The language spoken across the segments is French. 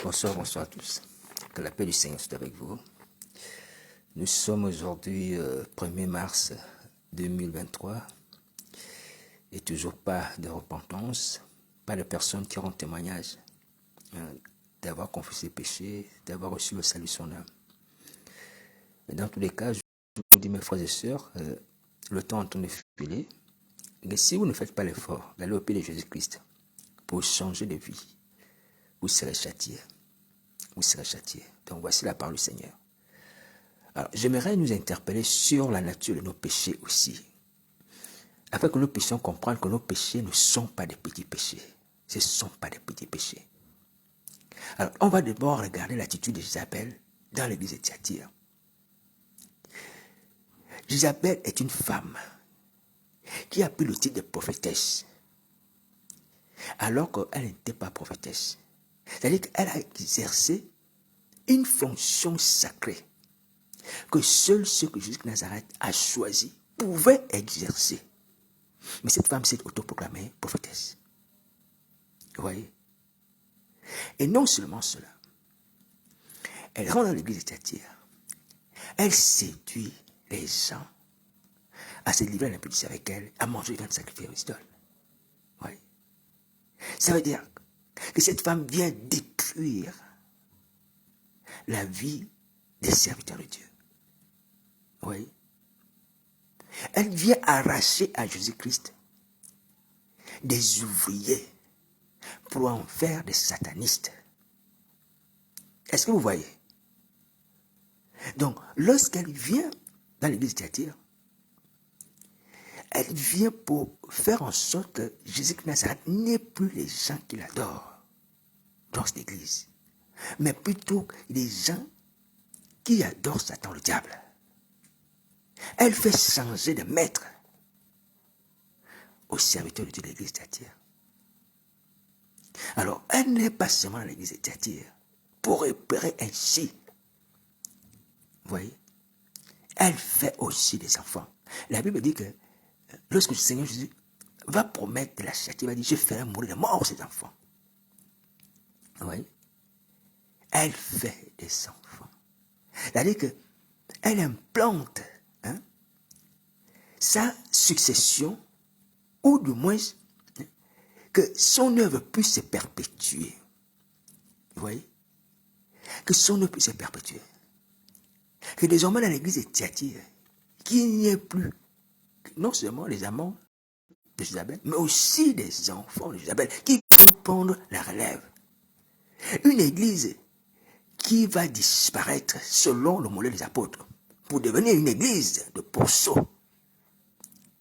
Bonsoir, bonsoir à tous. Que la paix du Seigneur soit avec vous. Nous sommes aujourd'hui 1er mars 2023 et toujours pas de repentance, pas de personnes qui rendent témoignage d'avoir confessé le péché, d'avoir reçu le salut de son âme. Mais dans tous les cas, je vous dis mes frères et sœurs, le temps est en train de filer. Mais si vous ne faites pas l'effort d'aller au pied de Jésus-Christ pour changer de vie, vous serez châtiés. Vous serez châtiés. Donc voici la parole du Seigneur. Alors, j'aimerais nous interpeller sur la nature de nos péchés aussi, afin que nous puissions comprendre que nos péchés ne sont pas des petits péchés. Ce ne sont pas des petits péchés. Alors, on va d'abord regarder l'attitude d'Isabelle dans l'église de Thyatire. Isabelle est une femme qui a pris le titre de prophétesse, alors qu'elle n'était pas prophétesse. C'est-à-dire qu'elle a exercé une fonction sacrée que seuls ceux que Jésus de Nazareth a choisi pouvaient exercer. Mais cette femme s'est autoproclamée prophétesse. Vous voyez? Et non seulement cela. Elle rentre dans l'église de Thyatire. Elle séduit les gens à se livrer à l'impudicité avec elle, à manger dans le sacrifice aux idoles. Vous voyez? Ça veut dire que cette femme vient détruire la vie des serviteurs de Dieu. Vous voyez? Elle vient arracher à Jésus-Christ des ouvriers pour en faire des satanistes. Est-ce que vous voyez? Donc, lorsqu'elle vient dans l'église de Thyatire, elle vient pour faire en sorte que Jésus de Nazareth n'ait plus les gens qui l'adorent dans cette église, mais plutôt les gens qui adorent Satan, le diable. Elle fait changer de maître au serviteur de Dieu de l'église de Thyatire. Alors, elle n'est pas seulement dans l'église de Thyatire pour repérer ainsi. Vous voyez? Elle fait aussi des enfants. La Bible dit que lorsque le Seigneur Jésus va promettre de la châtier, il va dire, je ferai mourir de mort ces enfants. Vous voyez? Elle fait des enfants. C'est-à-dire qu'elle implante sa succession, ou du moins que son œuvre puisse se perpétuer. Vous voyez? Que son œuvre puisse se perpétuer. Que désormais dans l'église de Thyatire, qu'il n'y ait plus non seulement les amants de Isabelle, mais aussi des enfants de Isabelle qui vont prendre la relève. Une église qui va disparaître selon le modèle des apôtres pour devenir une église de pourceaux.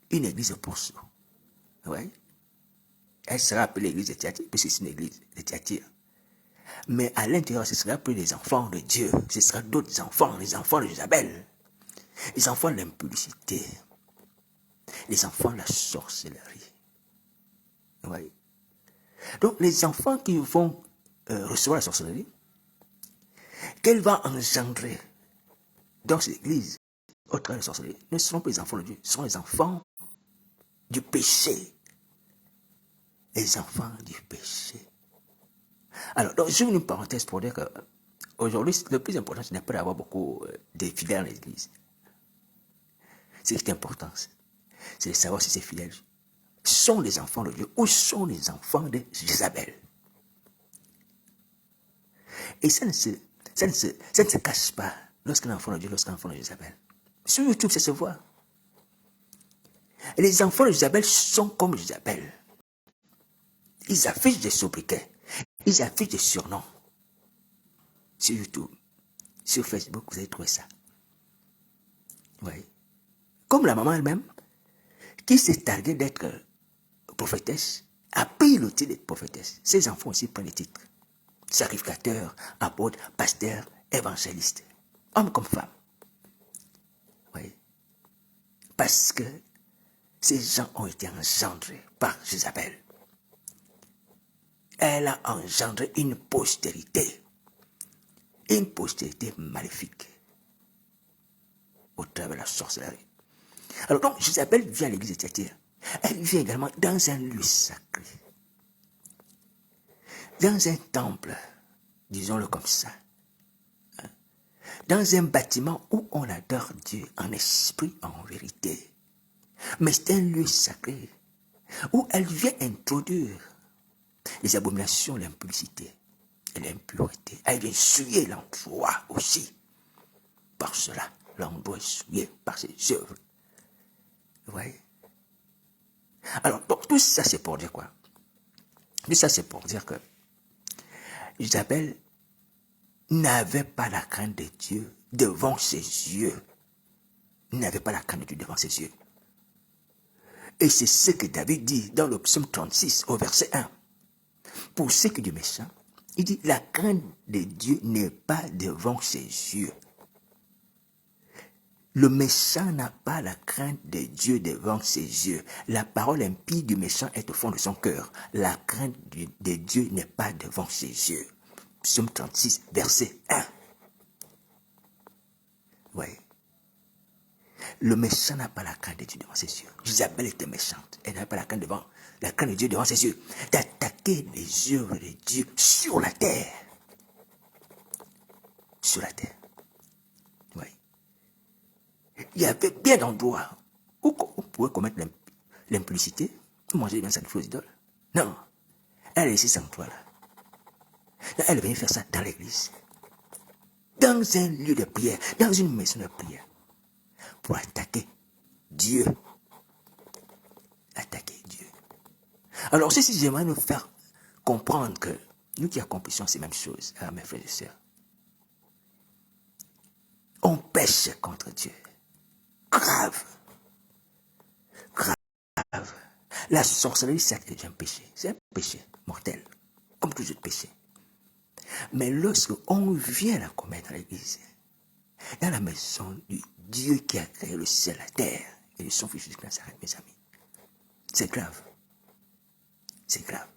Une église de pourceaux. Oui. Elle sera appelée l'église de Thyatire, puisque c'est une église de Thyatire. Mais à l'intérieur, ce sera plus les enfants de Dieu. Ce sera d'autres enfants, les enfants d'Isabelle. Les enfants de l'impudicité. Les enfants de la sorcellerie. Oui. Donc, les enfants qui vont recevoir la sorcellerie, qu'elle va engendrer dans cette église, au travers de la sorcellerie, ne seront pas les enfants de Dieu, ce seront les enfants du péché. Les enfants du péché. Alors, donc, j'ouvre une parenthèse pour dire qu'aujourd'hui, le plus important, ce n'est pas d'avoir beaucoup de fidèles dans l'église. Ce qui est important, c'est de savoir si ces fidèles sont les enfants de Dieu ou sont les enfants de Jézabel. Et ça ne se cache pas lorsqu'un enfant de Dieu, lorsqu'un enfant de Jézabel. Sur YouTube, ça se voit. Et les enfants de Jézabel sont comme Jézabel. Ils affichent des sobriquets. Ils affichent des surnoms. Sur YouTube, sur Facebook, vous allez trouver ça. Oui. Comme la maman elle-même, qui s'est targuée d'être prophétesse, a pris le titre de prophétesse. Ses enfants aussi prennent les titres. Sacrificateur, apôtre, pasteur, évangéliste. Homme comme femme. Oui. Parce que ces gens ont été engendrés par Jézabel. Elle a engendré une postérité maléfique au travers de la sorcellerie. Alors donc, Jézabel vient à l'église de Thyatire. Elle vient également dans un lieu sacré, dans un temple disons-le comme ça, dans un bâtiment où on adore Dieu en esprit, en vérité. Mais c'est un lieu sacré où elle vient introduire les abominations, l'impudicité et l'impureté. Elle vient souiller l'endroit aussi. Par cela, l'endroit est souillé par ses œuvres. Vous voyez? Alors, donc, tout ça, c'est pour dire quoi? Tout ça, c'est pour dire que Isabelle n'avait pas la crainte de Dieu devant ses yeux. N'avait pas la crainte de Dieu devant ses yeux. Et c'est ce que David dit dans le psaume 36 au verset 1. Pour ce qui est du méchant, il dit la crainte de Dieu n'est pas devant ses yeux. Le méchant n'a pas la crainte de Dieu devant ses yeux. La parole impie du méchant est au fond de son cœur. La crainte de Dieu n'est pas devant ses yeux. Psaume 36, verset 1. Oui. Le méchant n'a pas la crainte de Dieu devant ses yeux. Isabelle était méchante. Elle n'avait pas la crainte de Dieu devant ses yeux. D'attaquer les œuvres de Dieu sur la terre. Sur la terre. Oui. Il y avait bien d'endroits où on pouvait commettre l'impudicité, manger bien ça aux idoles. Non. Elle a laissé cet endroit-là. Elle est venue faire ça dans l'église. Dans un lieu de prière, dans une maison de prière. Pour attaquer Dieu. Attaquer Dieu. Alors, ceci, j'aimerais nous faire comprendre que nous qui accomplissons ces mêmes choses, mes frères et sœurs, on pêche contre Dieu. Grave. Grave. La sorcellerie, c'est un péché. C'est un péché mortel. Comme tout autre péché. Mais lorsque on vient la commettre dans l'église, dans la maison du Dieu qui a créé le ciel, la terre, et de son fils Jésus Christ, mes amis, c'est grave. C'est grave.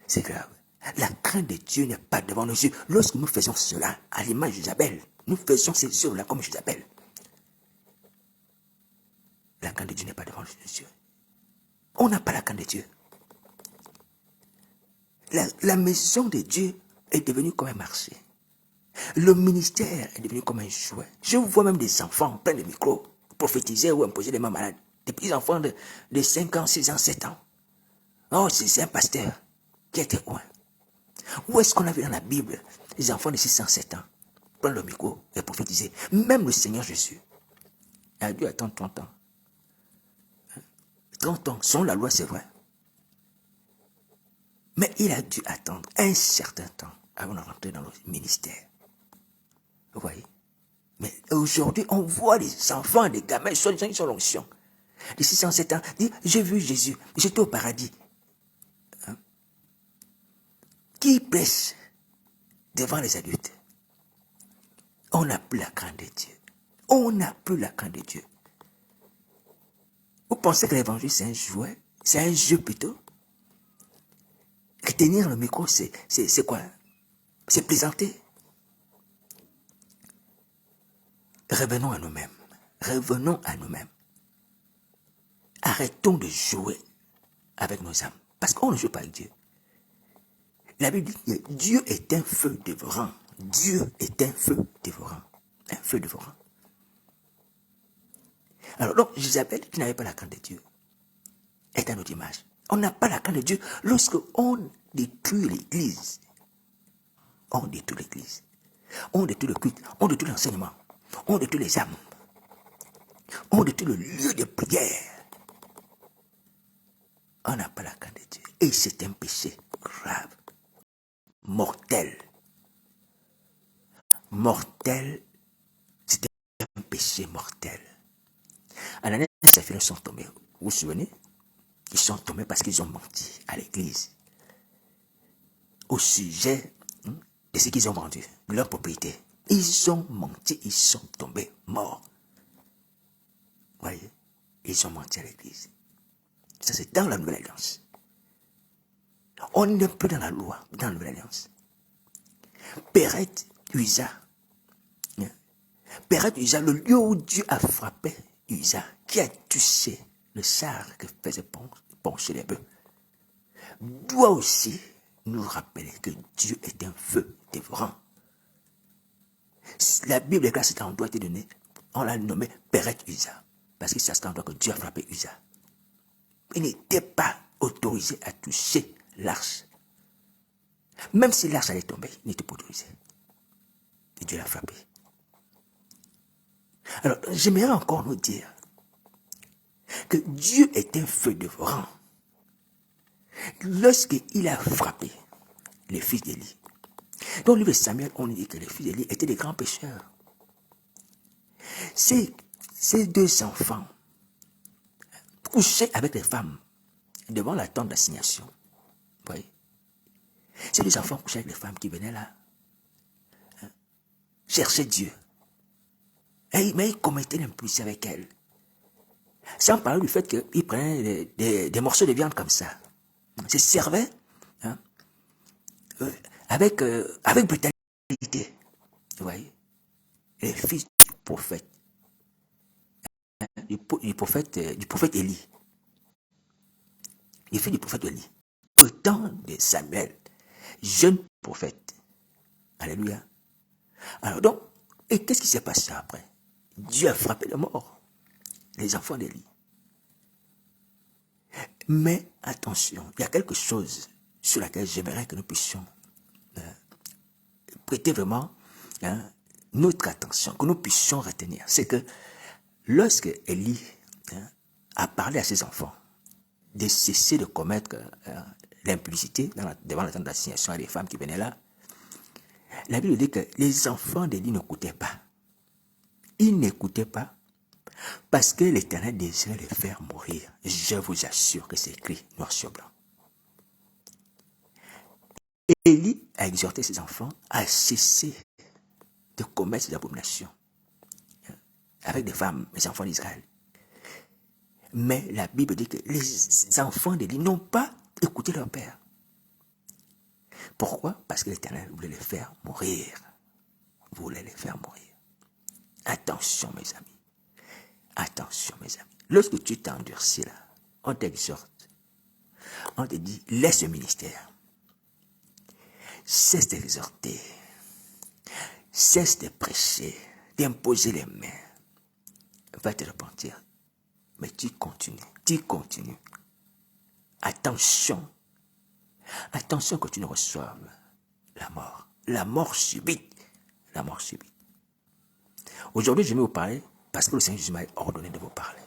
C'est grave. La crainte de Dieu n'est pas devant nos yeux. Lorsque nous faisons cela, à l'image d'Isabelle, nous faisons ces œuvres-là comme Isabelle. La crainte de Dieu n'est pas devant nos yeux. On n'a pas la crainte de Dieu. La maison de Dieu est devenue comme un marché. Le ministère est devenu comme un jouet. Je vois même des enfants pleins de micros prophétiser ou imposer des mains malades. Des petits enfants de 5 ans, 6 ans, 7 ans. Oh, c'est un pasteur qui était loin. Où est-ce qu'on a vu dans la Bible les enfants de 6 ans, 7 ans prendre le micro et prophétiser? Même le Seigneur Jésus a dû attendre 30 ans. 30 ans, selon la loi, c'est vrai. Mais il a dû attendre un certain temps avant de rentrer dans le ministère. Vous voyez? Mais aujourd'hui, on voit les enfants, les gamins, soit les gens qui sont l'onction. De 6 ans, 7 ans, disent, j'ai vu Jésus, j'étais au paradis. Hein? Qui prêche devant les adultes? On n'a plus la crainte de Dieu. On n'a plus la crainte de Dieu. Vous pensez que l'évangile, c'est un jouet? C'est un jeu plutôt? Tenir le micro, c'est quoi? C'est plaisanter. Revenons à nous-mêmes. Revenons à nous-mêmes. Arrêtons de jouer avec nos âmes. Parce qu'on ne joue pas avec Dieu. La Bible dit que Dieu est un feu dévorant. Dieu est un feu dévorant. Un feu dévorant. Alors donc, Isabelle, qui n'avait pas la crainte de Dieu, est à notre image. On n'a pas la crainte de Dieu lorsque on détruit l'église. On détruit l'église. On détruit le culte. On détruit l'enseignement. On détruit les âmes. On détruit le lieu de prière. On n'a pas la crainte de Dieu. Et c'est un péché grave. Mortel. Mortel. C'est un péché mortel. Ananias et Saphira sont tombés. Vous vous souvenez? Ils sont tombés parce qu'ils ont menti à l'église. Au sujet de ce qu'ils ont vendu, de leur propriété. Ils ont menti, ils sont tombés morts. Vous voyez? Ils ont menti à l'église. Ça, c'est dans la Nouvelle Alliance. On n'est plus dans la loi, dans la Nouvelle Alliance. Péret Usa. Péret Usa, le lieu où Dieu a frappé Usa, qui a touché le char que faisait pencher les bœufs, doit aussi nous rappeler que Dieu est un feu dévorant. La Bible déclare cet endroit a été donné, on l'a nommé Péret Uza, parce que c'est à cet endroit que Dieu a frappé Uza. Il n'était pas autorisé à toucher l'arche. Même si l'arche allait tomber, il n'était pas autorisé. Et Dieu l'a frappé. Alors, j'aimerais encore nous dire que Dieu est un feu dévorant. Lorsqu'il a frappé les fils d'Élie, dans le livre de Samuel, on dit que les fils d'Élie étaient des grands pécheurs. Ces deux enfants couchaient avec les femmes devant la tente d'assignation. Vous voyez? Ces deux enfants couchaient avec les femmes qui venaient là chercher Dieu. Mais ils commettaient l'impureté avec elles. Sans parler du fait qu'ils prenaient des morceaux de viande comme ça. Ils se servaient avec brutalité. Vous voyez? Les fils du prophète. Du prophète Élie. Les fils du prophète Élie. Au temps de Samuel, jeune prophète. Alléluia. Alors donc, et qu'est-ce qui s'est passé après? Dieu a frappé les morts, les enfants d'Élie. Mais attention, il y a quelque chose sur laquelle j'aimerais que nous puissions prêter vraiment notre attention, que nous puissions retenir. C'est que lorsque Élie a parlé à ses enfants de cesser de commettre l'impudicité devant la tente d'assignation à des femmes qui venaient là, la Bible dit que les enfants d'Élie n'écoutaient pas. Ils n'écoutaient pas parce que l'Éternel désirait les faire mourir. Je vous assure que c'est écrit noir sur blanc. Élie a exhorté ses enfants à cesser de commettre ces abominations avec des femmes, les enfants d'Israël. Mais la Bible dit que les enfants d'Élie n'ont pas écouté leur père. Pourquoi? Parce que l'Éternel voulait les faire mourir. Voulait les faire mourir. Attention, mes amis. Attention, mes amis. Lorsque tu t'es endurci là, on t'exhorte. On te dit, laisse le ministère. Cesse d'exhorter. Cesse de prêcher, d'imposer les mains. Va te repentir. Mais tu continues. Attention. Attention que tu ne reçoives la mort. La mort subite. La mort subite. Aujourd'hui, je vais vous parler parce que le Seigneur Jésus m'a ordonné de vous parler.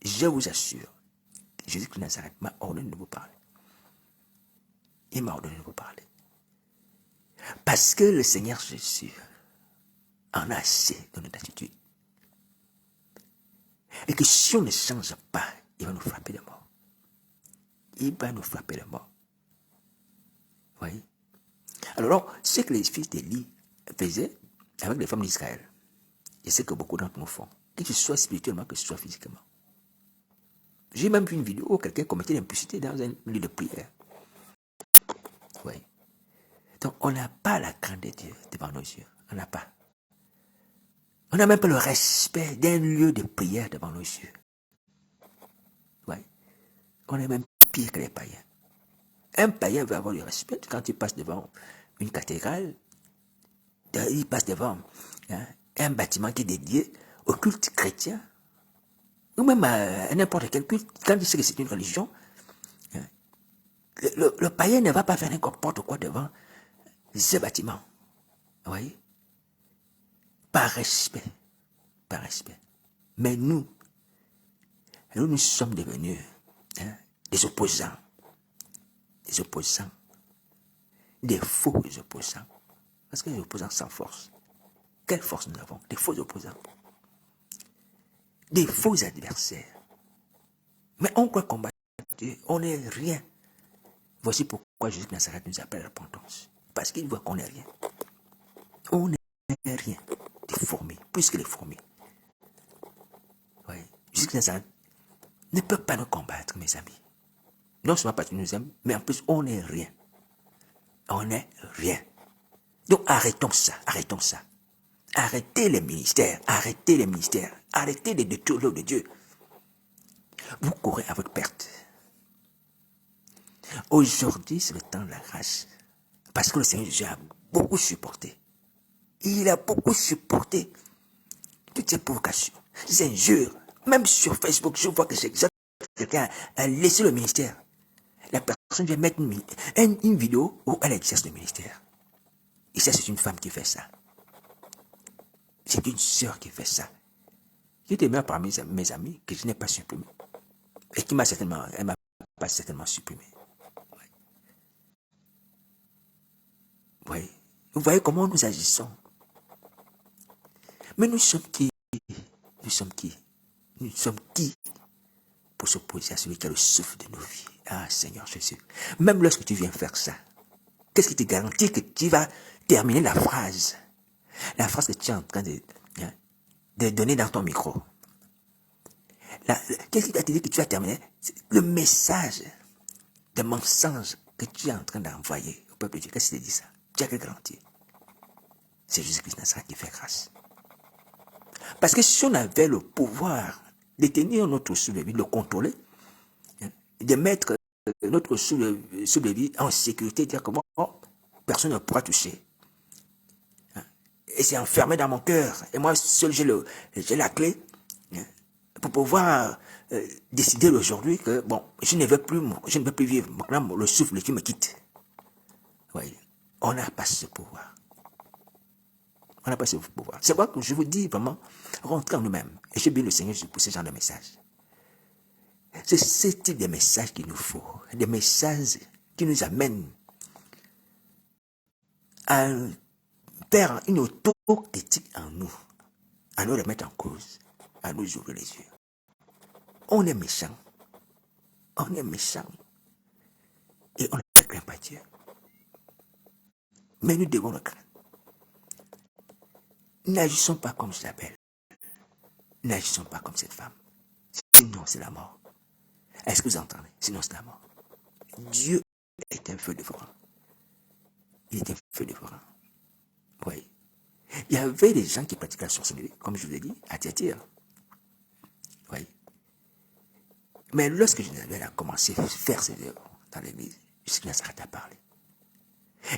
Je vous assure, Jésus-Christ de Nazareth m'a ordonné de vous parler. Il m'a ordonné de vous parler. Parce que le Seigneur Jésus en a assez de notre attitude. Et que si on ne change pas, il va nous frapper de mort. Il va nous frapper de mort. Vous voyez? Alors, ce que les fils d'Élie faisaient avec les femmes d'Israël, et c'est que beaucoup d'entre nous font, que ce soit spirituellement, que ce soit physiquement. J'ai même vu une vidéo où quelqu'un commettait l'impudicité dans un lieu de prière. Oui. Donc, on n'a pas la crainte de Dieu devant nos yeux. On n'a pas. On n'a même pas le respect d'un lieu de prière devant nos yeux. Oui. On est même pire que les païens. Un païen veut avoir du respect quand il passe devant une cathédrale. Il passe devant un bâtiment qui est dédié au culte chrétien, ou même à n'importe quel culte, quand il sait que c'est une religion, le païen ne va pas faire n'importe quoi devant ce bâtiment. Vous voyez? Par respect. Par respect. Mais nous sommes devenus des opposants. Des opposants. Des faux opposants. Parce que les opposants sans force. Quelle force nous avons? Des faux opposants. Des faux adversaires. Mais on croit combattre Dieu. On n'est rien. Voici pourquoi Jésus de Nazareth nous appelle à la repentance. Parce qu'il voit qu'on n'est rien. On n'est rien. Des fourmis. Plus que les fourmis. Oui. Jésus de Nazareth ne peut pas nous combattre, mes amis. Non seulement parce qu'il nous aime, mais en plus, on n'est rien. On n'est rien. Donc arrêtons ça. Arrêtez les ministères. Arrêtez de détourner l'eau de Dieu. Vous courez à votre perte. Aujourd'hui, c'est le temps de la grâce. Parce que le Seigneur Jésus a beaucoup supporté. Il a beaucoup supporté toutes ces provocations, ces injures. Même sur Facebook, je vois que quelqu'un a laissé le ministère. La personne vient mettre une vidéo où elle exerce le ministère. Et ça, c'est une femme qui fait ça. C'est une sœur qui fait ça. Qui demeure parmi mes amis que je n'ai pas supprimé. Et qui elle m'a pas certainement supprimé. Oui. Vous voyez comment nous agissons. Mais nous sommes qui? Nous sommes qui? Nous sommes qui pour s'opposer à celui qui a le souffle de nos vies? Ah, Seigneur Jésus. Même lorsque tu viens faire ça, qu'est-ce qui te garantit que tu vas terminer la phrase? La phrase que tu es en train de donner dans ton micro. Qu'est-ce qui t'a dit que tu vas terminer? Le message de mensonge que tu es en train d'envoyer au peuple de Dieu. Qu'est-ce qui te dit ça? Tu as quelle garantie? C'est Jésus-Christ Nazareth qui fait grâce. Parce que si on avait le pouvoir de tenir notre souffle de vie, de le contrôler, de mettre notre souffle de vie en sécurité, dire que bon, personne ne pourra toucher. Et c'est enfermé dans mon cœur. Et moi seul, j'ai la clé pour pouvoir décider aujourd'hui que bon, je ne veux plus vivre. Maintenant, le souffle qui me quitte. Oui, on n'a pas ce pouvoir. On n'a pas ce pouvoir. C'est pourquoi que je vous dis vraiment, rentrez en nous-mêmes. Et je bénis le Seigneur pour ce genre de message. C'est ce type de message qu'il nous faut. Des messages qui nous amènent à faire une auto-critique en nous, à nous remettre en cause, à nous ouvrir les yeux. On est méchant. On est méchant. Et on ne craint pas Dieu. Mais nous devons le craindre. N'agissons pas comme Isabelle. N'agissons pas comme cette femme. Sinon, c'est la mort. Est-ce que vous entendez? Sinon, c'est la mort. Dieu est un feu dévorant. Il est un feu dévorant. Oui. Il y avait des gens qui pratiquaient la sorcellerie, comme je vous l'ai dit, à Thyatire. Oui. Mais lorsque Jésus a commencé à faire ses œuvres dans l'église, Jésus Nazareth a parlé.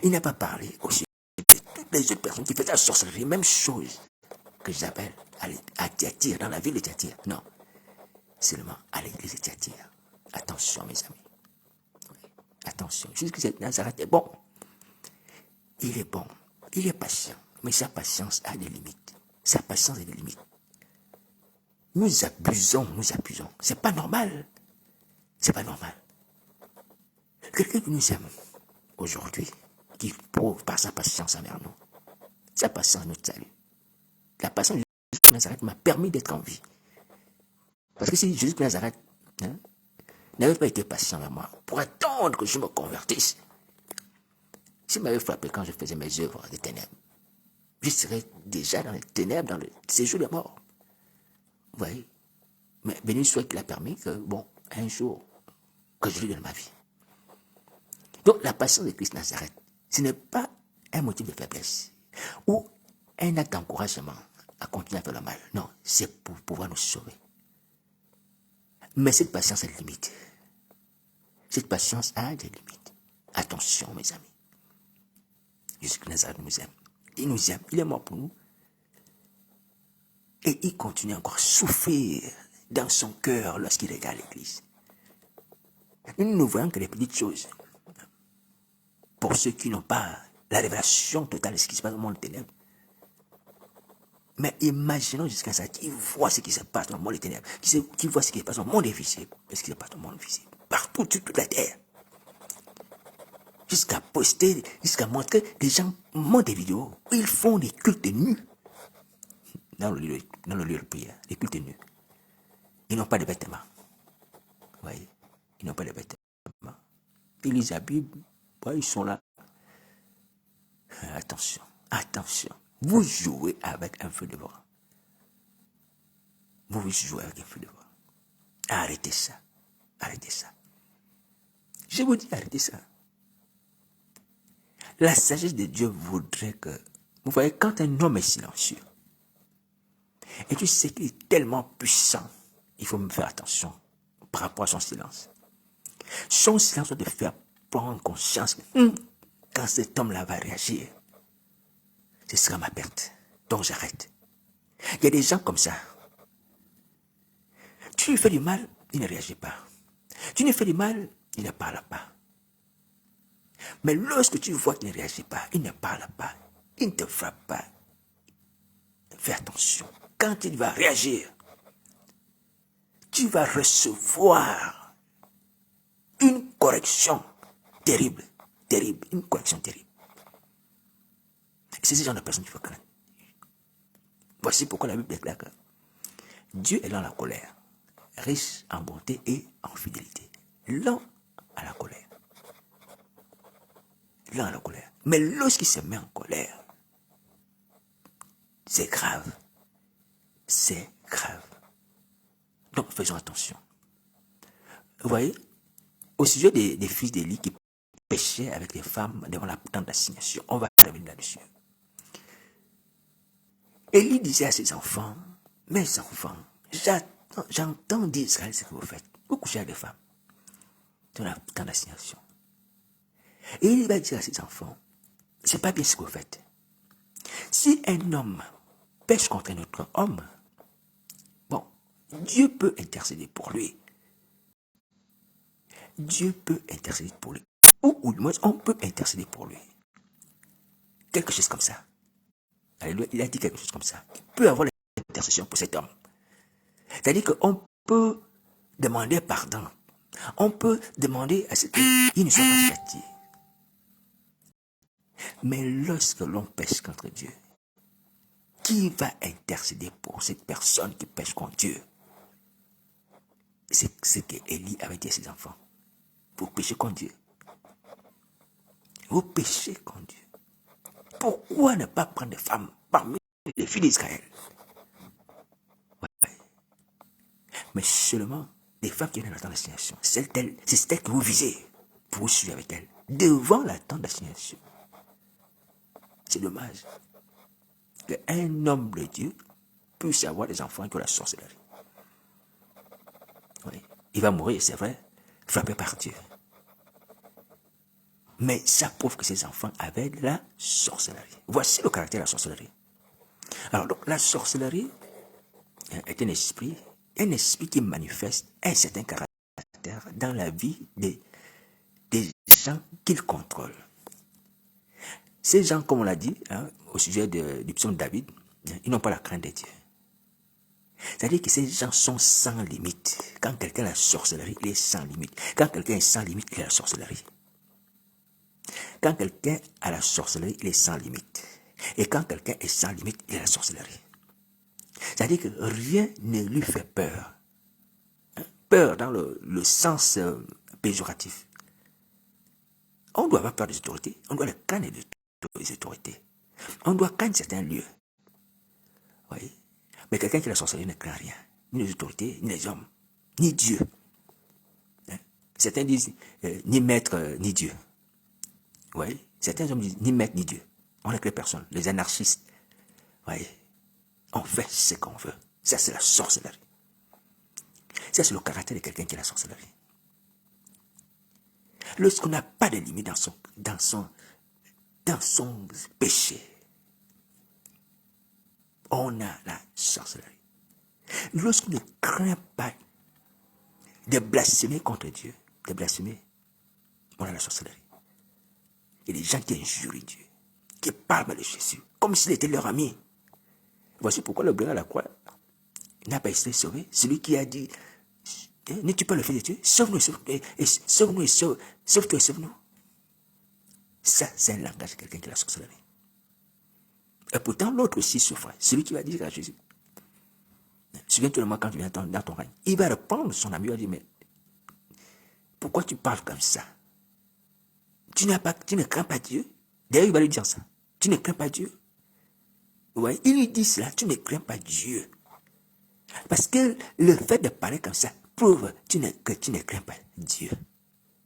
Il n'a pas parlé aussi de toutes les autres personnes qui faisaient la sorcellerie, même chose que j'appelle à Thyatire, dans la ville de Thyatire. Non. Seulement à l'église de Thyatire. Attention, mes amis. Oui. Attention. Jésus Nazareth est bon. Il est bon. Il est patient. Mais sa patience a des limites. Sa patience a des limites. Nous abusons. C'est pas normal. C'est pas normal. Quelqu'un qui nous aime aujourd'hui, qui prouve par sa patience envers nous, sa patience nous salue. La patience de Jésus de Nazareth m'a permis d'être en vie. Parce que si Jésus de Nazareth n'avait pas été patient avec moi pour attendre que je me convertisse, s'il m'avait frappé quand je faisais mes œuvres des ténèbres, je serais déjà dans les ténèbres, dans le séjour de mort. Vous voyez? Mais béni soit qu'il a permis que, bon, un jour, que je lui donne ma vie. Donc, la patience de Christ Nazareth, ce n'est pas un motif de faiblesse ou un acte d'encouragement à continuer à faire le mal. Non, c'est pour pouvoir nous sauver. Mais cette patience a des limites. Cette patience a des limites. Attention, mes amis. Jésus Nazareth nous aime. Il nous aime. Il est mort pour nous. Et il continue encore à souffrir dans son cœur lorsqu'il regarde l'église. Nous ne voyons que les petites choses. Pour ceux qui n'ont pas la révélation totale de ce qui se passe dans le monde des ténèbres. Mais imaginons jusqu'à ça, qui voit ce qui se passe dans le monde des ténèbres, qui voit ce qui se passe dans le monde invisible, ce qui se passe dans le monde visible, partout, sur toute la terre. Jusqu'à poster, jusqu'à montrer, les gens montent des vidéos où ils font des cultes nus. Dans le lieu de prière, des cultes nus. Ils n'ont pas de vêtements. Vous voyez, ils n'ont pas de vêtements. Ils lisent la Bible, ils sont là. Attention, attention. Vous jouez avec un feu de bois. Vous jouez avec un feu de bois. Arrêtez ça. Arrêtez ça. Je vous dis, arrêtez ça. La sagesse de Dieu voudrait que... Vous voyez, quand un homme est silencieux, et tu sais qu'il est tellement puissant, il faut me faire attention par rapport à son silence. Son silence doit te faire prendre conscience. Quand cet homme-là va réagir, ce sera ma perte. Donc j'arrête. Il y a des gens comme ça. Tu lui fais du mal, il ne réagit pas. Tu lui fais du mal, il ne parle pas. Mais lorsque tu vois qu'il ne réagit pas, il ne parle pas, il ne te frappe pas, fais attention. Quand il va réagir, tu vas recevoir une correction terrible, terrible, une correction terrible. Et c'est ce genre de personne qu'il faut craindre. Voici pourquoi la Bible déclare que Dieu est lent à la colère, riche en bonté et en fidélité. Lent à la colère. Lent à la colère. Mais lorsqu'il se met en colère, c'est grave. C'est grave. Donc faisons attention. Vous voyez, au sujet des fils d'Élie qui péchaient avec les femmes devant la tente d'assignation, on va revenir là-dessus. Élie disait à ses enfants, mes enfants, j'entends d'Israël ce que vous faites. Vous couchez avec des femmes dans la tente d'assignation. Et il va dire à ses enfants, c'est pas bien ce que vous faites. Si un homme pêche contre un autre homme, bon, Dieu peut intercéder pour lui. Dieu peut intercéder pour lui. Ou du moins, on peut intercéder pour lui. Quelque chose comme ça. Alléluia, il a dit quelque chose comme ça. Il peut avoir l'intercession pour cet homme. C'est-à-dire qu'on peut demander pardon. On peut demander à ce qu'il ne soit pas châtié. Mais lorsque l'on pêche contre Dieu, qui va intercéder pour cette personne qui pêche contre Dieu? C'est ce qu'Élie avait dit à ses enfants. Vous péchez contre Dieu. Vous péchez contre Dieu. Pourquoi ne pas prendre des femmes parmi les filles d'Israël? Ouais. Mais seulement des femmes qui viennent dans la tente d'assignation. C'est celle que vous visez. Vous suivez avec elle. Devant la tente d'assignation. C'est dommage qu'un homme de Dieu puisse avoir des enfants qui ont la sorcellerie. Oui. Il va mourir, c'est vrai, frappé par Dieu. Mais ça prouve que ces enfants avaient de la sorcellerie. Voici le caractère de la sorcellerie. Alors, donc, la sorcellerie est un esprit qui manifeste un certain caractère dans la vie des gens qu'il contrôle. Ces gens, comme on l'a dit, au sujet du psaume de David, ils n'ont pas la crainte de Dieu. C'est-à-dire que ces gens sont sans limite. Quand quelqu'un a la sorcellerie, il est sans limite. Quand quelqu'un est sans limite, il a la sorcellerie. Quand quelqu'un a la sorcellerie, il est sans limite. Et quand quelqu'un est sans limite, il a la sorcellerie. C'est-à-dire que rien ne lui fait peur. Peur dans le sens péjoratif. On doit avoir peur des autorités. On doit le craindre des autorités. On doit craindre certains lieux. Oui. Mais quelqu'un qui a la sorcellerie ne craint rien. Ni les autorités, ni les hommes, ni Dieu. Certains disent ni maître, ni Dieu. Oui. Certains hommes disent ni maître, ni Dieu. On ne crée personne. Les anarchistes. Oui. On fait ce qu'on veut. Ça, c'est la sorcellerie. Ça, c'est le caractère de quelqu'un qui a la sorcellerie. Lorsqu'on n'a pas de limite dans son péché, on a la sorcellerie. Lorsqu'on ne craint pas de blasphémer contre Dieu, de blasphémer, on a la sorcellerie. Il y a des gens qui injurient Dieu, qui parlent de Jésus, comme s'il était leur ami. Voici pourquoi le blanc à la croix n'a pas été sauvé. Celui qui a dit, n'es-tu pas le Fils de Dieu? Sauve-nous, sauve-nous, sauve-toi et sauve-nous. Ça, c'est un langage de quelqu'un qui a la sorcellerie. Et pourtant, l'autre aussi souffre. Celui qui va dire à Jésus, souviens-toi de moi quand tu viens dans ton règne. Il va reprendre son ami, il va dire, mais pourquoi tu parles comme ça? Tu ne crains pas Dieu? D'ailleurs, il va lui dire ça. Tu ne crains pas Dieu? Ouais, il lui dit cela, tu ne crains pas Dieu. Parce que le fait de parler comme ça prouve que tu ne crains pas Dieu.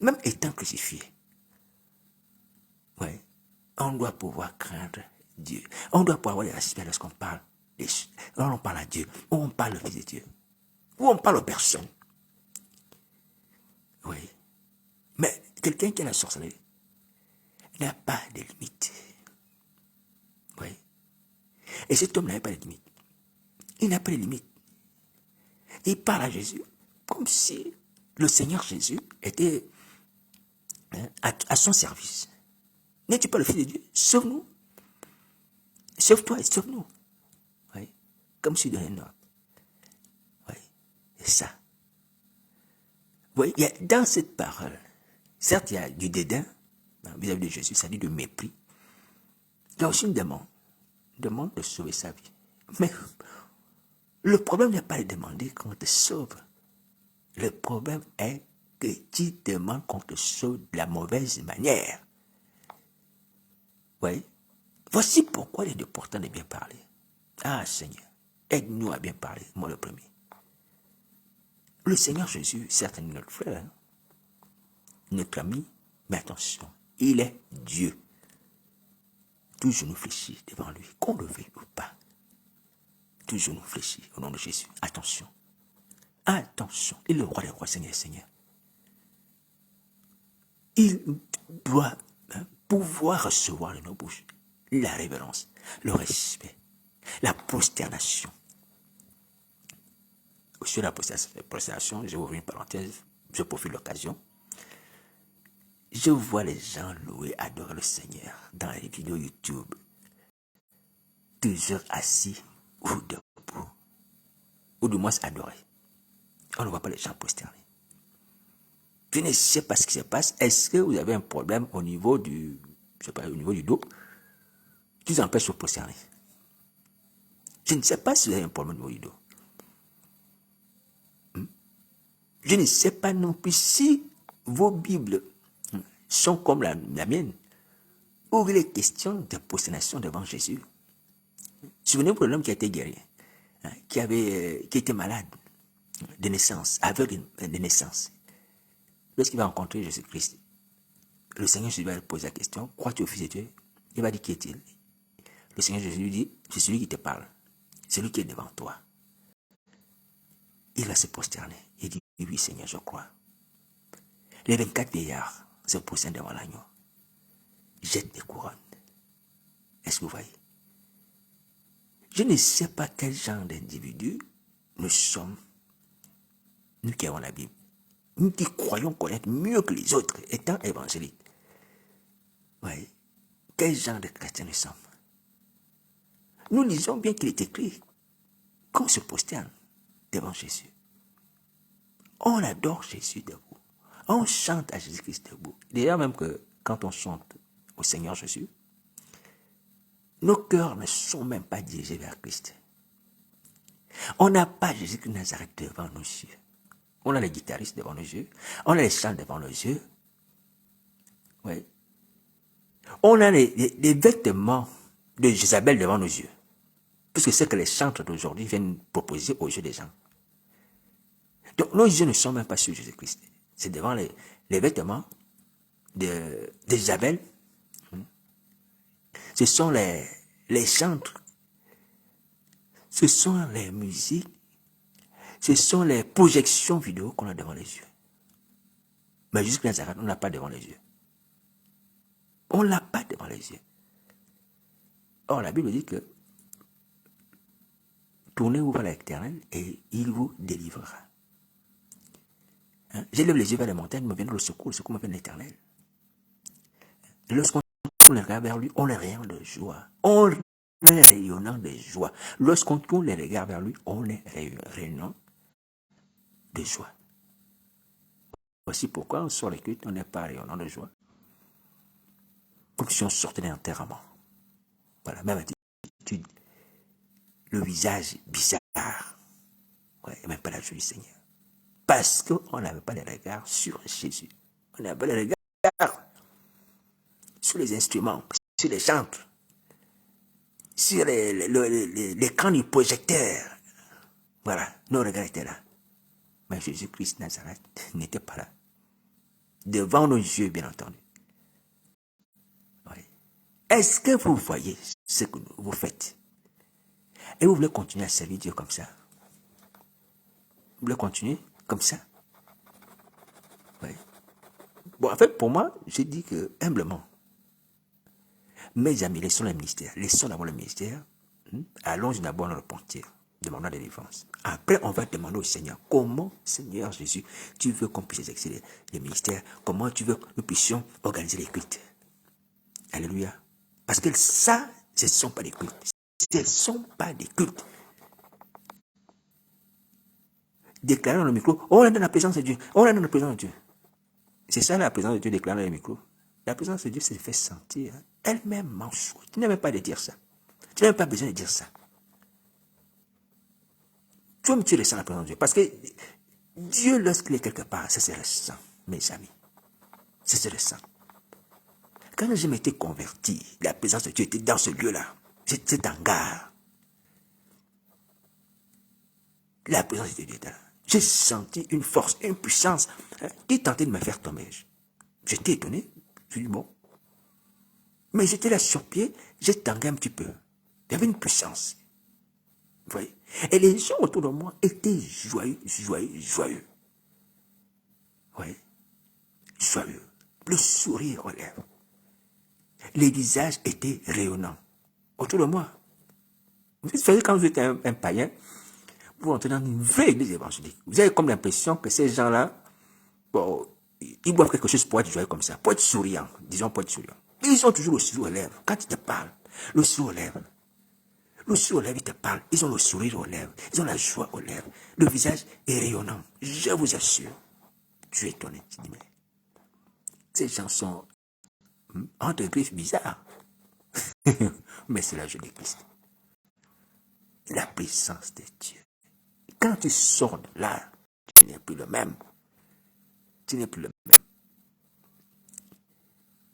Même étant crucifié. Ouais, on doit pouvoir craindre Dieu. On doit pouvoir avoir des respect lorsqu'on parle. On parle à Dieu, ou on parle au Fils de Dieu, ou on parle aux personnes. Oui. Mais quelqu'un qui a la sorcellerie n'a pas de limite. Oui. Et cet homme n'avait pas de limite. Il n'a pas de limite. Il parle à Jésus comme si le Seigneur Jésus était à son service. N'es-tu pas le Fils de Dieu? Sauve-nous. Sauve-toi et sauve-nous. Oui. Comme si donnait un ordre. Oui. C'est ça. Oui, il y a, dans cette parole, certes, il y a du dédain vis-à-vis de Jésus, ça dit de mépris. Il y a aussi une demande de sauver sa vie. Mais le problème n'est pas de demander qu'on te sauve. Le problème est que tu demandes qu'on te sauve de la mauvaise manière. Oui. Voici pourquoi il est important de bien parler. Ah Seigneur, aide-nous à bien parler, moi le premier. Le Seigneur Jésus, certes, notre frère, notre ami, mais attention, il est Dieu. Toujours nous fléchit devant lui, qu'on le veuille ou pas. Toujours nous fléchit au nom de Jésus. Attention. Attention. Il est le roi des rois, Seigneur, Seigneur. Il doit pouvoir recevoir de nos bouches la révérence, le respect, la prosternation. Sur la prosternation, je vais ouvrir une parenthèse, je profite de l'occasion. Je vois les gens louer, adorer le Seigneur dans les vidéos YouTube, toujours assis ou debout, ou du moins adorer. On ne voit pas les gens prosterner. Je ne sais pas ce qui se passe. Est-ce que vous avez un problème au niveau du, je sais pas, au niveau du dos qui vous empêche de vous prosterner? Je ne sais pas si vous avez un problème au niveau du dos. Je ne sais pas non plus si vos Bibles sont comme la mienne, où il est question de prosternation devant Jésus. Souvenez-vous de l'homme qui a été guéri, qui était malade de naissance, aveugle de naissance. Lorsqu'il va rencontrer Jésus-Christ, le Seigneur Jésus va lui poser la question, crois-tu au Fils de Dieu? Il va dire, qui est-il? Le Seigneur Jésus lui dit, c'est celui qui te parle, celui qui est devant toi. Il va se prosterner. Il dit, oui Seigneur, je crois. Les 24 vieillards se prosternent devant l'agneau, jettent des couronnes. Est-ce que vous voyez? Je ne sais pas quel genre d'individu nous sommes, nous qui avons la Bible, nous qui croyons connaître mieux que les autres, étant évangéliques. Oui. Quel genre de chrétiens nous sommes? Nous lisons bien qu'il est écrit qu'on se prosterne devant Jésus. On adore Jésus debout. On chante à Jésus-Christ debout. D'ailleurs, même que quand on chante au Seigneur Jésus, nos cœurs ne sont même pas dirigés vers Christ. On n'a pas Jésus-Christ de Nazareth devant nos yeux. On a les guitaristes devant nos yeux. On a les chants devant nos yeux. Oui. On a les vêtements de Jézabel devant nos yeux. Puisque c'est que les chantres d'aujourd'hui viennent proposer aux yeux des gens. Donc nos yeux ne sont même pas sur Jésus-Christ. C'est devant les vêtements de Jézabel. Ce sont les chantres. Ce sont les musiques. Ce sont les projections vidéo qu'on a devant les yeux. Mais jusqu'à Nazareth, on n'a pas devant les yeux. On ne l'a pas devant les yeux. Or, la Bible dit que tournez-vous vers l'Éternel et il vous délivrera. J'élève les yeux vers les montagnes, me vient le secours me vient de l'Éternel. Lorsqu'on les regarde vers lui, on les rayonne de joie. On est rayonnant de joie. Lorsqu'on tourne les regards vers lui, on est rayonnant de joie. Voici pourquoi on sort les cultes, on n'est pas rayonnant de joie. Comme si on sortait d'un enterrement. Voilà, même attitude. Le visage bizarre. Ouais, et même pas la joie du Seigneur. Parce qu'on n'avait pas les regards sur Jésus. On n'avait pas les regards sur les instruments, sur les chantres, sur l'écran du projecteur. Voilà, nos regards étaient là. Mais Jésus-Christ Nazareth n'était pas là. Devant nos yeux, bien entendu. Oui. Est-ce que vous voyez ce que vous faites? Et vous voulez continuer à servir Dieu comme ça? Vous voulez continuer comme ça? Oui. Bon, en fait, pour moi, je dis que, humblement, mes amis, laissons le ministère, laissons d'abord le ministère, allons d'abord dans le pontier, demandons la délivrance. Après, on va demander au Seigneur, comment, Seigneur Jésus, tu veux qu'on puisse exercer les ministères, comment tu veux que nous puissions organiser les cultes. Alléluia. Parce que ça, ce ne sont pas des cultes. Ce ne sont pas des cultes. Déclarer dans le micro, oh, on est dans la présence de Dieu, oh, on est dans la présence de Dieu. C'est ça la présence de Dieu déclarée dans le micro. La présence de Dieu se fait sentir elle-même en soi. Tu n'as même pas de dire ça. Tu n'as même pas besoin de dire ça. Toi-même, tu ressens la présence de Dieu. Parce que Dieu, lorsqu'il est quelque part, ça se ressent, mes amis. Ça se ressent. Quand je m'étais converti, la présence de Dieu était dans ce lieu-là. J'étais en gare. La présence de Dieu était là. J'ai senti une force, une puissance qui tentait de me faire tomber. J'étais étonné. Je dis bon. Mais j'étais là sur pied, j'ai tangué un petit peu. Il y avait une puissance. Vous voyez? Et les gens autour de moi étaient joyeux, joyeux, joyeux. Vous voyez? Joyeux. Le sourire aux lèvres. Les visages étaient rayonnants. Autour de moi. Vous savez, quand vous êtes un païen, vous entrez dans une vraie église évangélique. Vous avez comme l'impression que ces gens-là, bon, ils boivent quelque chose pour être joyeux comme ça, pour être souriant, disons pour être souriant. Ils ont toujours le sourire aux lèvres. Quand ils te parlent, le sourire aux lèvres. Le sourire aux lèvres, ils te parlent. Ils ont le sourire aux lèvres. Ils ont la joie aux lèvres. Le visage est rayonnant. Je vous assure. Tu es étonné. Tu dis, mais ces gens sont en de griffes bizarres. Mais c'est la joie de Christ. La puissance de Dieu. Quand tu sors de là, tu n'es plus le même. Tu n'es plus le même.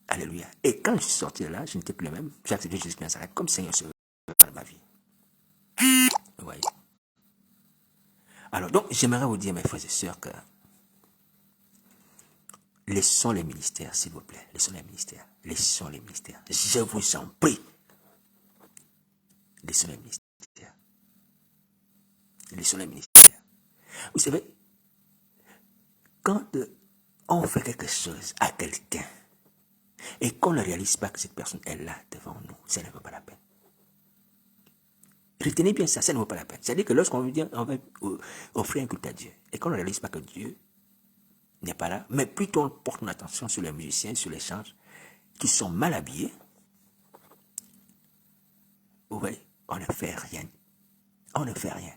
Alléluia. Et quand je suis sorti de là, je n'étais plus le même. J'ai accepté Jésus de Nazareth comme Seigneur Sauveur de ma vie. Vous voyez. Alors, donc, j'aimerais vous dire, mes frères et sœurs, que laissons les ministères, s'il vous plaît. Laissons les ministères. Laissons les ministères. Je vous en prie. Laissons les ministères. Laissons les ministères. Vous savez, quand on fait quelque chose à quelqu'un et qu'on ne réalise pas que cette personne est là devant nous, ça ne vaut pas la peine. Retenez bien ça, ça ne vaut pas la peine. C'est-à-dire que lorsqu'on veut dire, on va offrir un culte à Dieu et qu'on ne réalise pas que Dieu n'est pas là, mais plutôt on porte notre attention sur les musiciens, sur les chants qui sont mal habillés, vous voyez, on ne fait rien. On ne fait rien.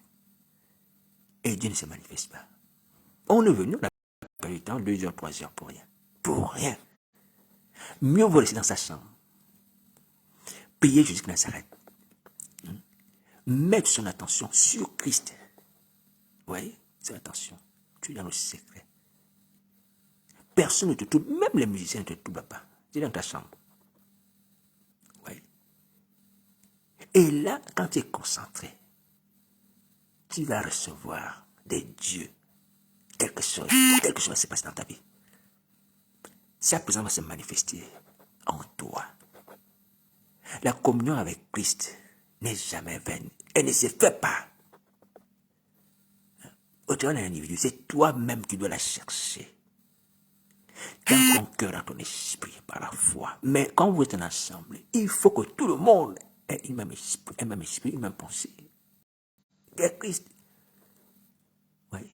Et Dieu ne se manifeste pas. On est venu, on a pas eu le temps, 2 heures, 3 heures pour rien. Pour rien. Mieux vaut rester dans sa chambre. Prier Jésus de Nazareth. Mettre son attention sur Christ. Vous voyez, son attention. Tu es dans le secret. Personne ne te trouble, même les musiciens ne te troublent pas. Tu es dans ta chambre. Vous voyez. Et là, quand tu es concentré, tu vas recevoir de Dieu quelque chose va se passer dans ta vie. Sa présence va se manifester en toi. La communion avec Christ n'est jamais vaine. Elle ne se fait pas. Au-delà d'un individu, c'est toi-même qui dois la chercher. Dans ton cœur, dans ton esprit, par la foi. Mais quand vous êtes ensemble, il faut que tout le monde ait un même esprit, une même pensée. Vers Christ. Oui.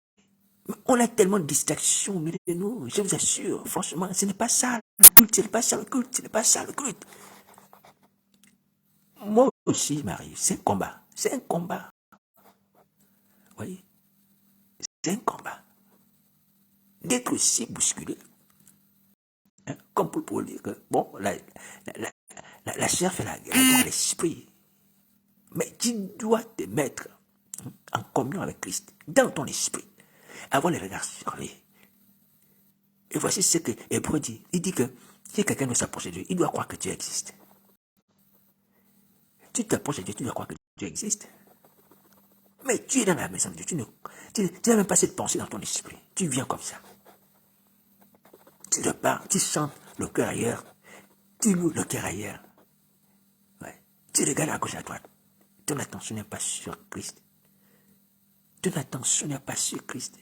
Mais on a tellement de distractions au milieu de nous. Je vous assure, franchement, ce n'est pas ça le culte, ce n'est pas ça le culte, ce n'est pas ça le culte. Moi aussi, il m'arrive. C'est un combat. C'est un combat. Vous voyez? C'est un combat. D'être aussi bousculé. Hein, comme pour dire que, bon, la chair fait la guerre à l'esprit. Mais tu dois te mettre en communion avec Christ, dans ton esprit. Avoir les regards sur lui. Et voici ce que Hébreu dit. Il dit que si quelqu'un veut s'approcher de Dieu, il doit croire que Dieu existe. Tu t'approches de Dieu, tu dois croire que Dieu existe. Mais tu es dans la maison de Dieu, tu n'as même pas cette pensée dans ton esprit. Tu viens comme ça. Tu te parles, tu chantes le cœur ailleurs, tu loues le cœur ailleurs. Ouais. Tu regardes à gauche et à droite. Ton attention n'est pas sur Christ. Ton attention n'est pas sur Christ.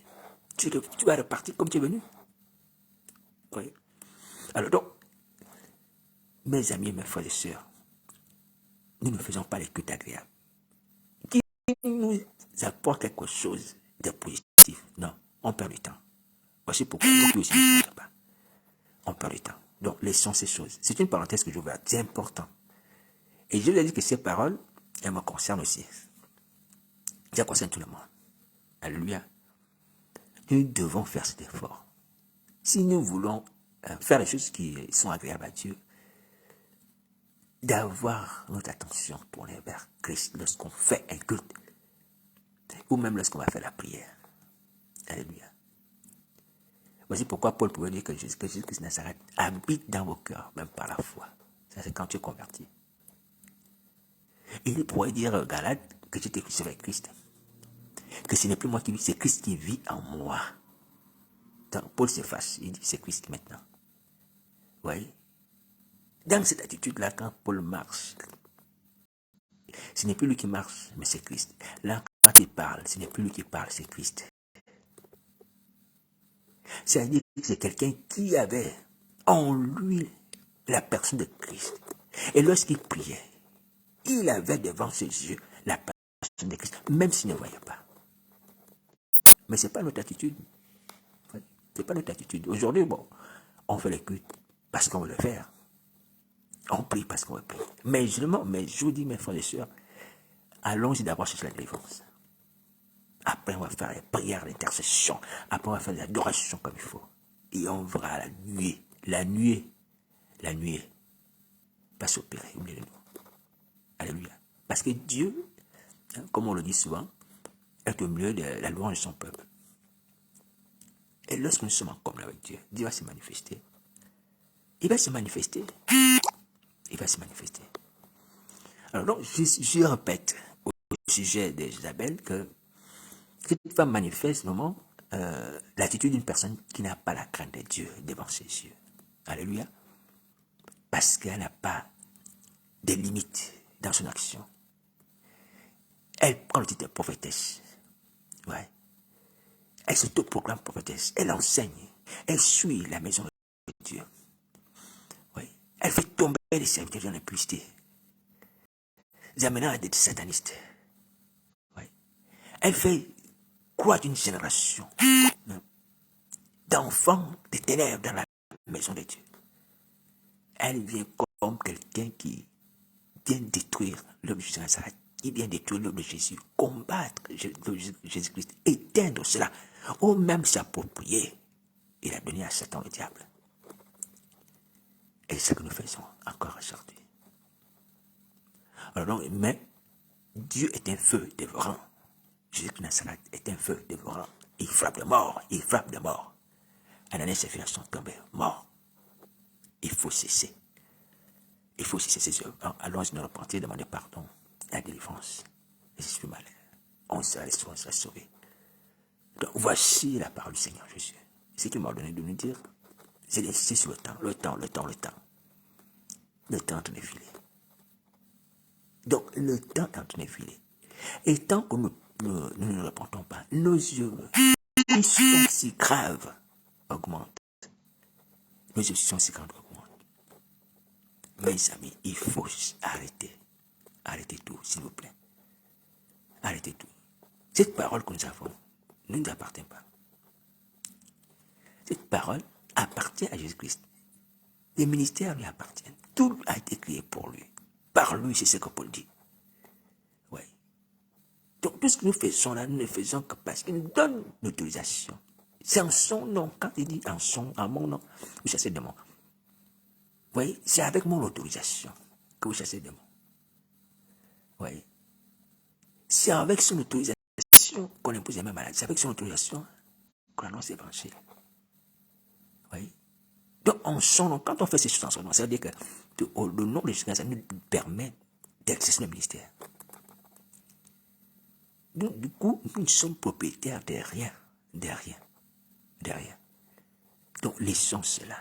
Tu vas repartir comme tu es venu. Oui. Alors donc, mes amis et mes frères et sœurs, nous ne faisons pas les cultes agréables. Qui nous apporte quelque chose de positif? Non, on perd du temps. Voici pourquoi nous aussi ne faisons pas. On perd du temps. Donc, laissons ces choses. C'est une parenthèse que je veux faire. C'est important. Et je vous ai dit que ces paroles, elles me concernent aussi. Ça concerne tout le monde. Alléluia. Nous devons faire cet effort. Si nous voulons faire les choses qui sont agréables à Dieu, d'avoir notre attention tournée vers Christ lorsqu'on fait un culte, ou même lorsqu'on va faire la prière. Alléluia. Voici pourquoi Paul pouvait dire que Jésus-Christ de Nazareth habite dans vos cœurs, même par la foi. Ça, c'est quand tu es converti. Et il pourrait dire aux Galates que tu t'es crucifié avec Christ. Que ce n'est plus moi qui vis, c'est Christ qui vit en moi. Donc, Paul s'efface, il dit c'est Christ maintenant. Vous voyez? Dans cette attitude-là, quand Paul marche, ce n'est plus lui qui marche, mais c'est Christ. Là, quand il parle, ce n'est plus lui qui parle, c'est Christ. C'est-à-dire que c'est quelqu'un qui avait en lui la personne de Christ. Et lorsqu'il priait, il avait devant ses yeux la personne de Christ, même s'il ne voyait pas. Mais ce n'est pas notre attitude. Ce n'est pas notre attitude. Aujourd'hui, bon, on fait les cultes parce qu'on veut le faire. On prie parce qu'on veut prier. Mais je vous dis, mes frères et sœurs, allons-y d'abord chercher la délivrance. Après, on va faire les prières, l'intercession. Après, on va faire l'adoration comme il faut. Et on verra la nuée va s'opérer. Oubliez-le. Alléluia. Parce que Dieu, comme on le dit souvent, est au milieu de la louange de son peuple. Et lorsque nous sommes en communion avec Dieu, Dieu va se manifester. Il va se manifester. Il va se manifester. Alors donc, je répète au sujet d'Isabelle que cette femme manifeste vraiment l'attitude d'une personne qui n'a pas la crainte de Dieu devant ses yeux. Alléluia. Parce qu'elle n'a pas de limites dans son action. Elle prend le titre de prophétesse. Ouais. Elle s'autoproclame prophétesse. Elle enseigne. Elle suit la maison de Dieu. Ouais. Elle fait tomber les serviteurs dans l'impudicité. Amenant à des satanistes. Ouais. Elle fait croire une génération d'enfants des ténèbres dans la maison de Dieu. Elle vient comme quelqu'un qui vient détruire l'homme de Nazareth. Il vient détruire l'homme de Jésus, combattre Jésus-Christ, éteindre cela, ou même s'approprier. Il a donné à Satan le diable. Et c'est ce que nous faisons encore aujourd'hui. Alors, mais Dieu est un feu dévorant. Jésus-Christ de Nazareth est un feu dévorant. Il frappe de mort, il frappe de mort. Ananias et Saphira sont tombés morts. Il faut cesser. Il faut cesser ces œuvres. Allons-y nous repentir, demander pardon, la délivrance. Et je suis malade. On sera sauvé. Donc voici la parole du Seigneur Jésus. Ce qu'il m'a donné de nous dire, c'est d'insister sur le temps. Le temps est en train de filer. Donc le temps est en train de filer. Et tant que nous ne répondons pas, nos yeux, qui sont si graves, augmentent. Nos yeux sont si graves, augmentent. Mes amis, il faut arrêter. Arrêtez tout, s'il vous plaît. Arrêtez tout. Cette parole que nous avons ne nous appartient pas. Cette parole appartient à Jésus-Christ. Les ministères lui appartiennent. Tout a été créé pour lui. Par lui, c'est ce que Paul dit. Oui. Donc tout ce que nous faisons là, nous ne faisons que parce qu'il nous donne l'autorisation. C'est en son nom. Quand il dit en mon nom, vous chassez des démons. Vous voyez, c'est avec mon autorisation que vous chassez des démons. Vous voyez. C'est avec son autorisation qu'on impose les mêmes maladies. C'est avec son autorisation qu'on annonce l'évangile. Vous voyez. Donc, en son nom, quand on fait ces choses en son nom, ça veut dire que le nom de Jésus, ça nous permet d'exercer le ministère. Donc, du coup, nous sommes propriétaires de rien. De rien. De rien. Donc, laissons cela.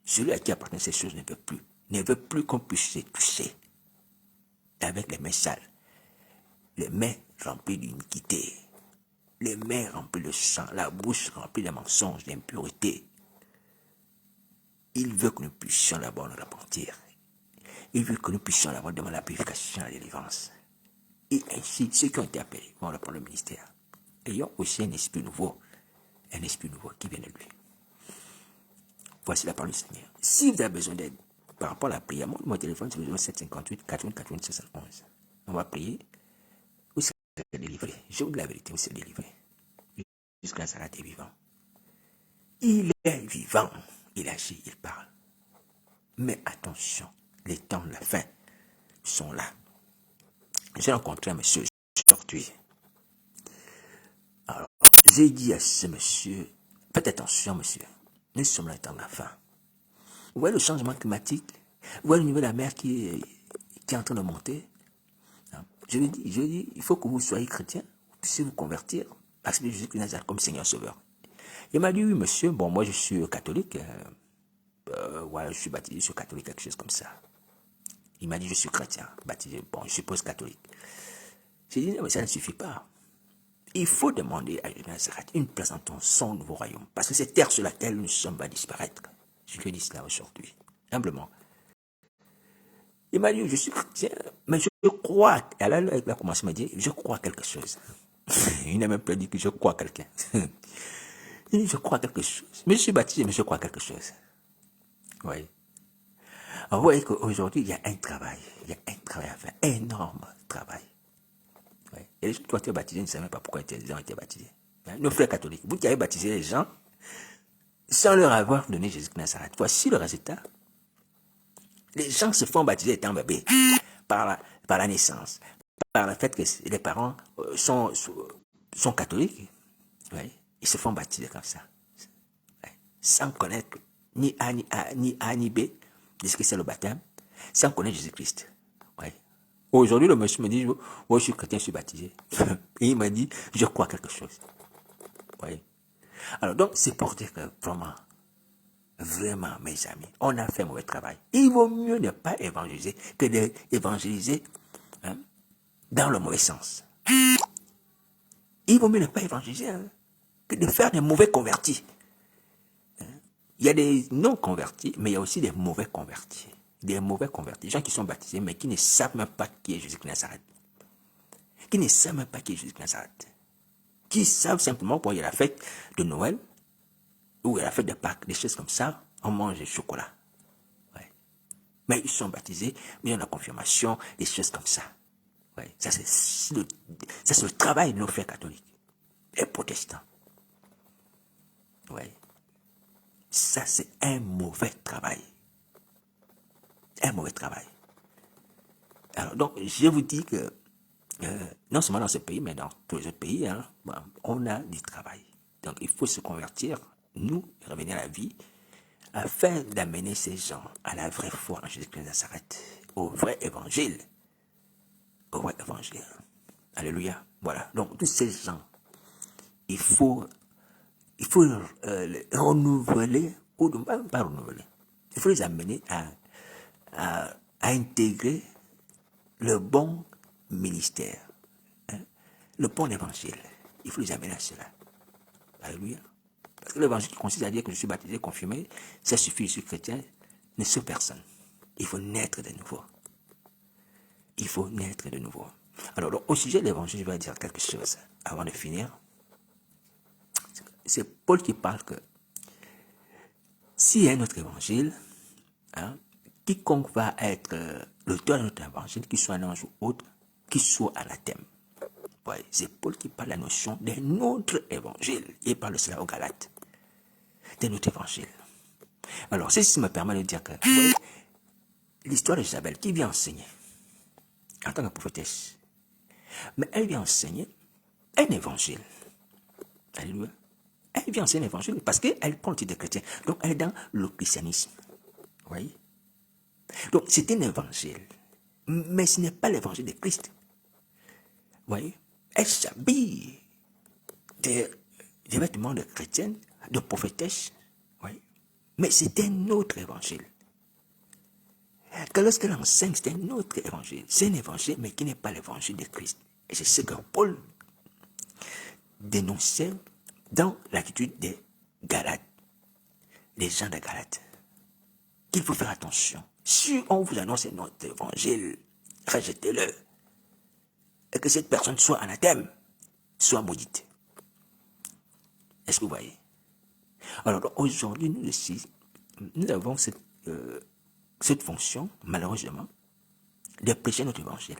Celui à qui appartient ces choses ne veut plus qu'on puisse se toucher avec les mains sales, les mains remplies d'iniquité, les mains remplies de sang, la bouche remplie de mensonges, d'impureté. Il veut que nous puissions d'abord nous repentir. Il veut que nous puissions d'abord demander la purification et la délivrance. Et ainsi, ceux qui ont été appelés vont reprendre le ministère. Ayons aussi un esprit nouveau qui vient de lui. Voici la parole du Seigneur. Si vous avez besoin d'aide par rapport à la prière, mon téléphone c'est le 0758 88 88 71. On va prier. Vous serez délivré. Je vous dis la vérité, vous serez délivré. Jusqu'à ça, est vivant. Il est vivant. Il agit, il parle. Mais attention, les temps de la fin sont là. J'ai rencontré un monsieur aujourd'hui. Alors, j'ai dit à ce monsieur, faites attention monsieur, nous sommes dans le temps de la fin. Vous voyez le changement climatique? Vous voyez le niveau de la mer qui est en train de monter? Je lui dis, il faut que vous soyez chrétien, vous puissiez vous convertir, accepter Jésus-Christ Nazareth comme Seigneur Sauveur. Il m'a dit, oui monsieur, bon moi je suis catholique, voilà, je suis baptisé, je suis catholique, quelque chose comme ça. Il m'a dit, je suis chrétien, baptisé, bon, je suppose catholique. J'ai dit, non, mais ça ne suffit pas. Il faut demander à Jésus Nazareth une place dans son nouveau royaume. Parce que cette terre sur laquelle nous sommes va disparaître. Je lui ai dit cela aujourd'hui, humblement. Il m'a dit, je suis chrétien, mais je crois. Alors, il a commencé à me dire, je crois quelque chose. Il n'a même pas dit que je crois quelqu'un. Il dit, je crois quelque chose. Mais je suis baptisé, mais je crois quelque chose. Oui. Alors, vous voyez qu'aujourd'hui, il y a un travail à faire, énorme travail. Ouais. Et les gens qui ont été baptisés ne savent même pas pourquoi les gens ont été baptisés. Nos frères catholiques, vous qui avez baptisé les gens sans leur avoir donné Jésus-Christ Nazareth. Voici le résultat. Les gens se font baptiser étant bébés par la naissance, par le fait que les parents sont catholiques. Ouais. Ils se font baptiser comme ça. Ouais. Sans connaître ni A, ni B de ce que c'est le baptême, sans connaître Jésus-Christ. Ouais. Aujourd'hui, le monsieur me dit, je suis chrétien, je suis baptisé. Et il m'a dit, je crois quelque chose. Oui. Alors, donc, c'est pour dire que vraiment, mes amis, on a fait un mauvais travail. Il vaut mieux ne pas évangéliser que d'évangéliser dans le mauvais sens. Il vaut mieux ne pas évangéliser que de faire des mauvais convertis. Il y a des non-convertis, mais il y a aussi des mauvais convertis. Des mauvais convertis, des gens qui sont baptisés, mais qui ne savent même pas qui est Jésus-Christ Nazareth. Qui ne savent même pas qui est Jésus-Christ Nazareth. Qui savent simplement qu'il y a la fête de Noël, ou il y a la fête de Pâques, des choses comme ça, on mange du chocolat. Ouais. Mais ils sont baptisés, mais ils ont la confirmation, des choses comme ça. Ouais. Ça, c'est le travail de nos frères catholiques et protestants. Ouais. Ça, c'est un mauvais travail. Un mauvais travail. Alors, donc, je vous dis que, non seulement dans ce pays, mais dans tous les autres pays, on a du travail. Donc, il faut se convertir, nous, revenir à la vie, afin d'amener ces gens à la vraie foi en Jésus-Christ de Nazareth, au vrai évangile. Au vrai évangile. Alléluia. Voilà. Donc, tous ces gens, il faut les renouveler, ou pas renouveler. Il faut les amener à intégrer le bon ministère, le bon évangile. Il faut les amener à cela. Alléluia. Parce que l'évangile qui consiste à dire que je suis baptisé, confirmé, ça suffit, je suis chrétien, ne sauve personne. Il faut naître de nouveau. Il faut naître de nouveau. Alors, donc, au sujet de l'évangile, je vais dire quelque chose avant de finir. C'est Paul qui parle que s'il y a un autre évangile, quiconque va être l'auteur de notre évangile, qu'il soit un ange ou autre, qu'il soit anathème. Ouais, c'est Paul qui parle de la notion d'un autre évangile. Il parle de cela aux Galates. D'un autre évangile. Alors, ceci me permet de dire que l'histoire d'Isabelle qui vient enseigner en tant que prophétesse, mais elle vient enseigner un évangile. Alléluia. Elle vient enseigner un évangile parce qu'elle prend le titre de chrétien. Donc, elle est dans le christianisme. Vous voyez? Donc, c'est un évangile. Mais ce n'est pas l'évangile de Christ. Vous voyez? Elle s'habille des vêtements de chrétienne, de prophétesse. Oui. Mais c'est un autre évangile. Que lorsqu'elle enseigne, c'est un autre évangile. C'est un évangile, mais qui n'est pas l'évangile de Christ. Et c'est ce que Paul dénonçait dans l'attitude des Galates, des gens de Galates. faut faire attention. Si on vous annonce notre évangile, rejetez-le. Et que cette personne soit anathème, soit maudite. Est-ce que vous voyez? Alors aujourd'hui, nous aussi, nous avons cette fonction, malheureusement, de prêcher notre évangile.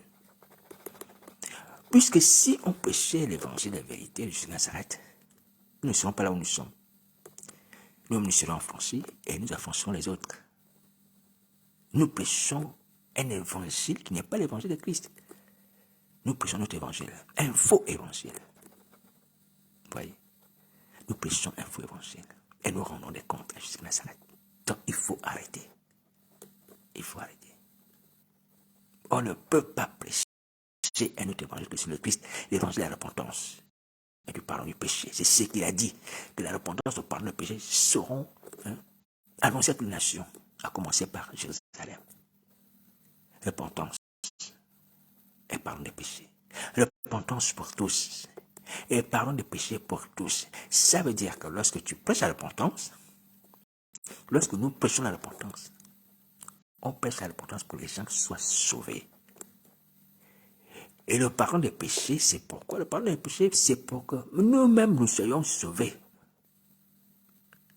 Puisque si on prêchait l'évangile de la vérité de Jésus de Nazareth, nous ne serons pas là où nous sommes. Nous serons enfoncés et nous enfoncerons les autres. Nous prêchons un évangile qui n'est pas l'évangile de Christ. Nous prêchons notre évangile, un faux évangile. Vous voyez? Nous prêchons un faux évangile et nous rendons des comptes à Jésus de Nazareth. Donc il faut arrêter. Il faut arrêter. On ne peut pas prêcher un autre évangile que sur le Christ, l'évangile de la repentance et du pardon du péché. C'est ce qu'il a dit, que la repentance et le pardon du péché seront annoncés à toutes les nations, à commencer par Jérusalem. Repentance et pardon des péchés. Repentance pour tous et pardon des péchés pour tous. Ça veut dire que lorsque tu prêches la repentance, lorsque nous prêchons la repentance, on prêche la repentance pour que les gens soient sauvés. Et le pardon des péchés, c'est pourquoi? Le pardon des péchés, c'est pour que nous-mêmes nous soyons sauvés.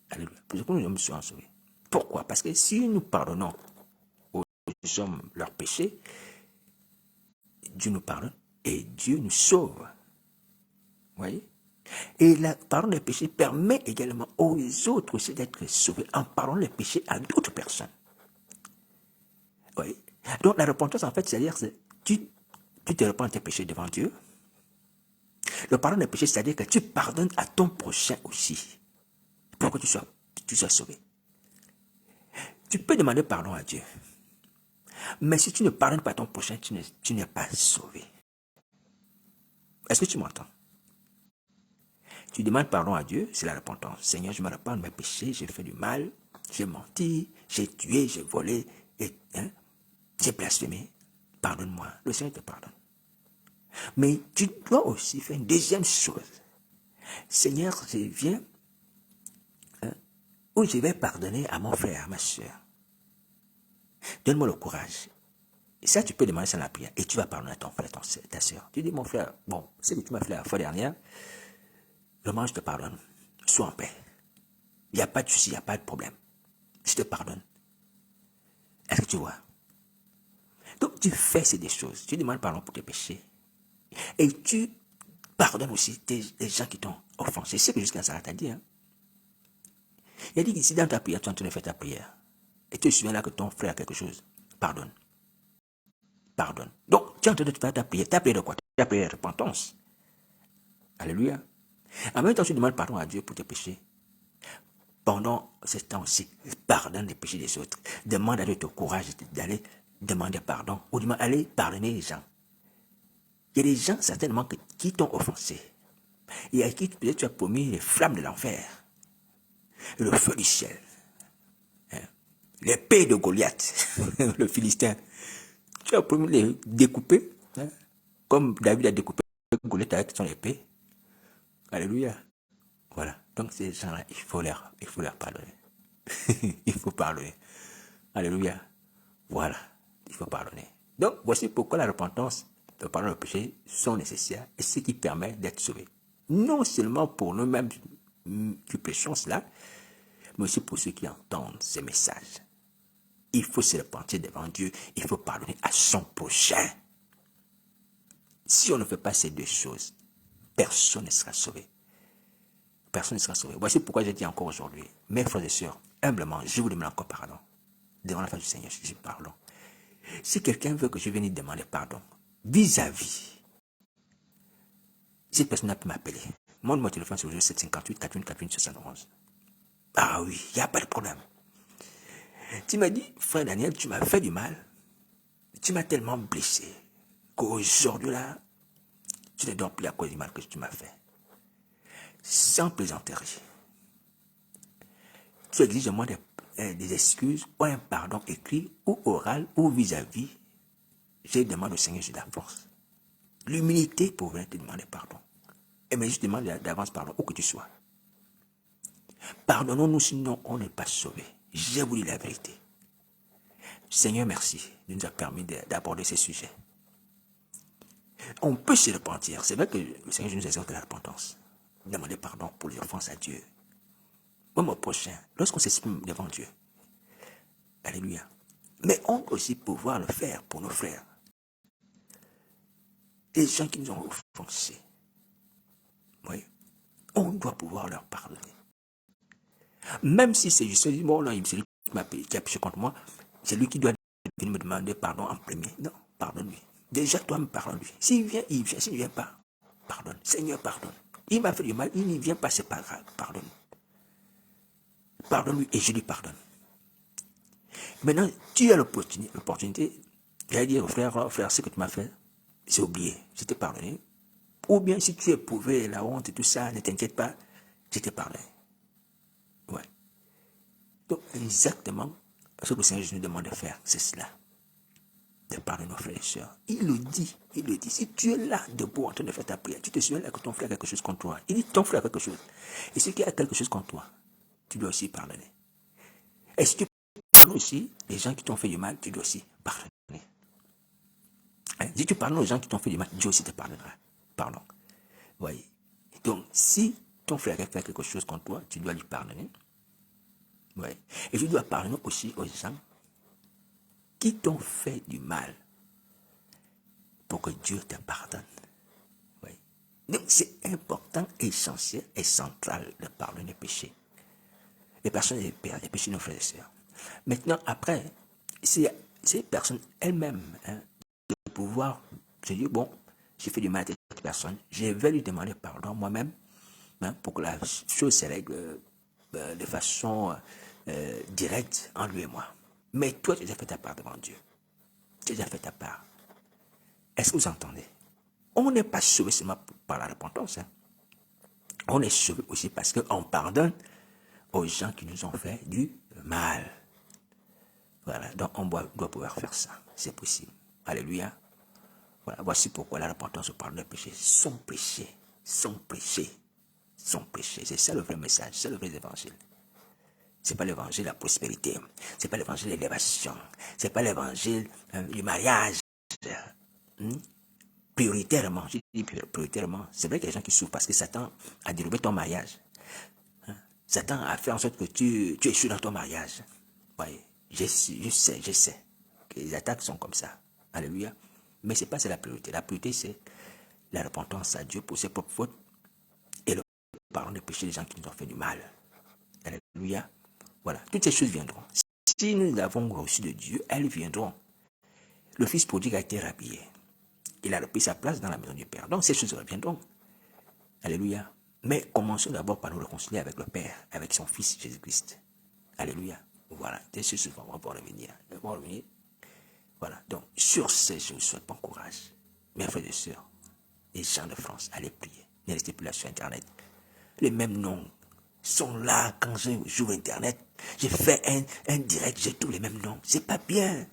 Alléluia. Pour que nous soyons sauvés. Pourquoi? Parce que si nous pardonnons aux hommes leurs péchés, Dieu nous pardonne et Dieu nous sauve. Vous voyez? Et le pardon des péchés permet également aux autres aussi d'être sauvés en pardonnant les péchés à d'autres personnes. Vous voyez? Donc la repentance, en fait, c'est-à-dire que tu te repens de tes péchés devant Dieu. Le pardon des péchés, c'est-à-dire que tu pardonnes à ton prochain aussi, pour que tu sois sauvé. Tu peux demander pardon à Dieu, mais si tu ne pardonnes pas à ton prochain, tu n'es pas sauvé. Est-ce que tu m'entends? Tu demandes pardon à Dieu, c'est la repentance. Seigneur, je me repens de mes péchés, j'ai fait du mal, j'ai menti, j'ai tué, j'ai volé, j'ai blasphémé. Pardonne-moi. Le Seigneur te pardonne. Mais tu dois aussi faire une deuxième chose. Seigneur, je viens où je vais pardonner à mon frère, à ma soeur. Donne-moi le courage. Et ça, tu peux demander ça dans la prière. Et tu vas pardonner à ton frère, ta soeur. Tu dis, mon frère, bon, c'est ce que tu m'as fait la fois dernière. Vraiment, je te pardonne. Sois en paix. Il n'y a pas de souci, il n'y a pas de problème. Je te pardonne. Est-ce que tu vois? Donc, tu fais ces deux choses. Tu demandes pardon pour tes péchés. Et tu pardonnes aussi les gens qui t'ont offensé. C'est ce que jusqu'à ça t'a dit. Hein? Il a dit qu'ici, dans ta prière, tu es en train de faire ta prière. Et tu te souviens là que ton frère a quelque chose. Pardonne. Pardonne. Donc, tu es en train de faire ta prière. Ta prière de quoi? Ta prière de repentance. Alléluia. En même temps, tu demandes pardon à Dieu pour tes péchés. Pendant ce temps aussi, pardonne les péchés des autres. Demande à Dieu ton courage d'aller demander pardon. Ou aller pardonner les gens. Il y a des gens certainement qui t'ont offensé. Et à qui peut-être tu as promis les flammes de l'enfer. Le feu du ciel. L'épée de Goliath. Le Philistin. Tu as promis de les découper. Comme David a découpé Goliath avec son épée. Alléluia. Voilà. Donc ces gens-là, il faut leur pardonner. Il faut pardonner. Alléluia. Voilà. Il faut pardonner. Donc voici pourquoi la repentance, le pardon du péché sont nécessaires et ce qui permet d'être sauvé. Non seulement pour nous-mêmes qui prêchons cela, mais aussi pour ceux qui entendent ces messages. Il faut se repentir devant Dieu. Il faut pardonner à son prochain. Si on ne fait pas ces deux choses, personne ne sera sauvé. Personne ne sera sauvé. Voici pourquoi je dis encore aujourd'hui, mes frères et sœurs, humblement, je vous demande encore pardon. Devant la face du Seigneur, je dis pardon. Si quelqu'un veut que je vienne lui demander pardon, vis-à-vis, cette personne peut m'appeler. Mon numéro de téléphone, c'est le 758 41 41 71. Ah oui, il n'y a pas de problème. Tu m'as dit, frère Daniel, tu m'as fait du mal. Tu m'as tellement blessé qu'aujourd'hui là, tu ne dors plus à cause du mal que tu m'as fait. Sans plaisanterie. Tu exiges de moi des excuses ou un pardon écrit ou oral ou vis-à-vis. Je demande au Seigneur, j'ai la force. L'humilité pour venir te demander pardon. Et mais je demande d'avance pardon, où que tu sois. Pardonnons-nous, sinon on n'est pas sauvé. Je vous dis la vérité. Seigneur, merci de nous avoir permis d'aborder ces sujets. On peut se repentir. C'est vrai que le Seigneur nous exhorte à la repentance. Demander pardon pour les offenses à Dieu. Même au prochain, lorsqu'on s'exprime devant Dieu. Alléluia. Mais on doit aussi pouvoir le faire pour nos frères. Les gens qui nous ont offensés. Oui. On doit pouvoir leur pardonner. Même si c'est juste, bon, là, celui qui a péché contre moi, c'est lui qui doit venir me demander pardon en premier. Non, pardonne-lui. Déjà, toi, me pardonne-lui. S'il vient, il vient. S'il ne vient pas, pardonne. Seigneur, pardonne. Il m'a fait du mal, il n'y vient pas, c'est pas grave. Pardonne. Pardonne-lui et je lui pardonne. Maintenant, tu as l'opportunité, j'allais dire au frère, ce que tu m'as fait, c'est oublié, je t'ai pardonné. Ou bien si tu éprouvais la honte et tout ça, ne t'inquiète pas, je t'ai pardonné. Ouais. Donc, exactement ce que le Seigneur nous demande de faire, c'est cela. De pardonner nos frères et sœurs. Il le dit. Si tu es là, debout, en train de faire ta prière, tu te souviens que ton frère a quelque chose contre toi. Il dit ton frère a quelque chose. Et ce qui a quelque chose contre toi, tu dois aussi pardonner. Et si tu pardonnes aussi les gens qui t'ont fait du mal, tu dois aussi pardonner. Hein? Si tu pardonnes aux gens qui t'ont fait du mal, Dieu aussi te pardonnera. Pardon. Voyez. Donc, si ton frère a fait quelque chose contre toi, tu dois lui pardonner. Ouais. Et tu dois pardonner aussi aux gens qui t'ont fait du mal pour que Dieu te pardonne. Oui. Donc c'est important, essentiel et central de pardonner les péchés. Les personnes les péchés de nos frères et sœurs. Maintenant, après, c'est ces personnes elles-mêmes de pouvoir se dire, bon, j'ai fait du mal à cette personne, je vais lui demander pardon moi-même pour que la chose se règle de façon directe entre lui et moi. Mais toi, tu as fait ta part devant Dieu. Tu as déjà fait ta part. Est-ce que vous entendez? On n'est pas sauvé seulement par la repentance. Hein. On est sauvé aussi parce qu'on pardonne aux gens qui nous ont fait du mal. Voilà, donc on doit pouvoir faire ça. C'est possible. Alléluia. Voilà, voici pourquoi la repentance au pardon des péchés. Son péché. C'est ça le vrai message, c'est le vrai évangile. C'est pas l'évangile de la prospérité. C'est pas l'évangile de l'élévation. C'est pas l'évangile du mariage. Prioritairement, je dis prioritairement, c'est vrai qu'il y a des gens qui souffrent parce que Satan a dérobé ton mariage. Satan a fait en sorte que tu échoues dans ton mariage. Oui, je sais que les attaques sont comme ça. Alléluia. Mais ce n'est pas ça la priorité. La priorité, c'est la repentance à Dieu pour ses propres fautes et le pardon des péchés des gens qui nous ont fait du mal. Alléluia. Voilà, toutes ces choses viendront. Si nous l'avons reçu de Dieu, elles viendront. Le fils prodigue a été rhabillé. Il a repris sa place dans la maison du Père. Donc ces choses reviendront. Alléluia. Mais commençons d'abord par nous réconcilier avec le Père, avec son Fils Jésus-Christ. Alléluia. Voilà. Ces choses vont revenir. Voilà. Donc, sur ce, je vous souhaite bon courage. Mes frères et sœurs, les gens de France, allez prier. Ne restez plus là sur Internet. Les mêmes noms sont là quand j'ouvre Internet. J'ai fait un direct, j'ai tous les mêmes noms. C'est pas bien.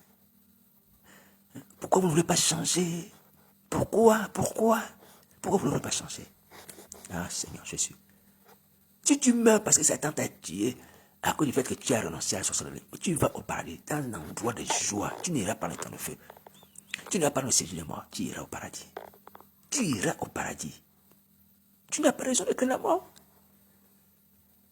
Pourquoi vous ne voulez pas changer? Pourquoi vous ne voulez pas changer? Ah, Seigneur Jésus. Si tu meurs parce que Satan t'a tué, à cause du fait que tu as renoncé à la sorcellerie, tu vas au paradis, dans un endroit de joie. Tu n'iras pas dans le temps de feu. Tu n'iras pas dans le séjour de mort. Tu iras au paradis. Tu iras au paradis. Tu n'as pas raison de craindre la mort.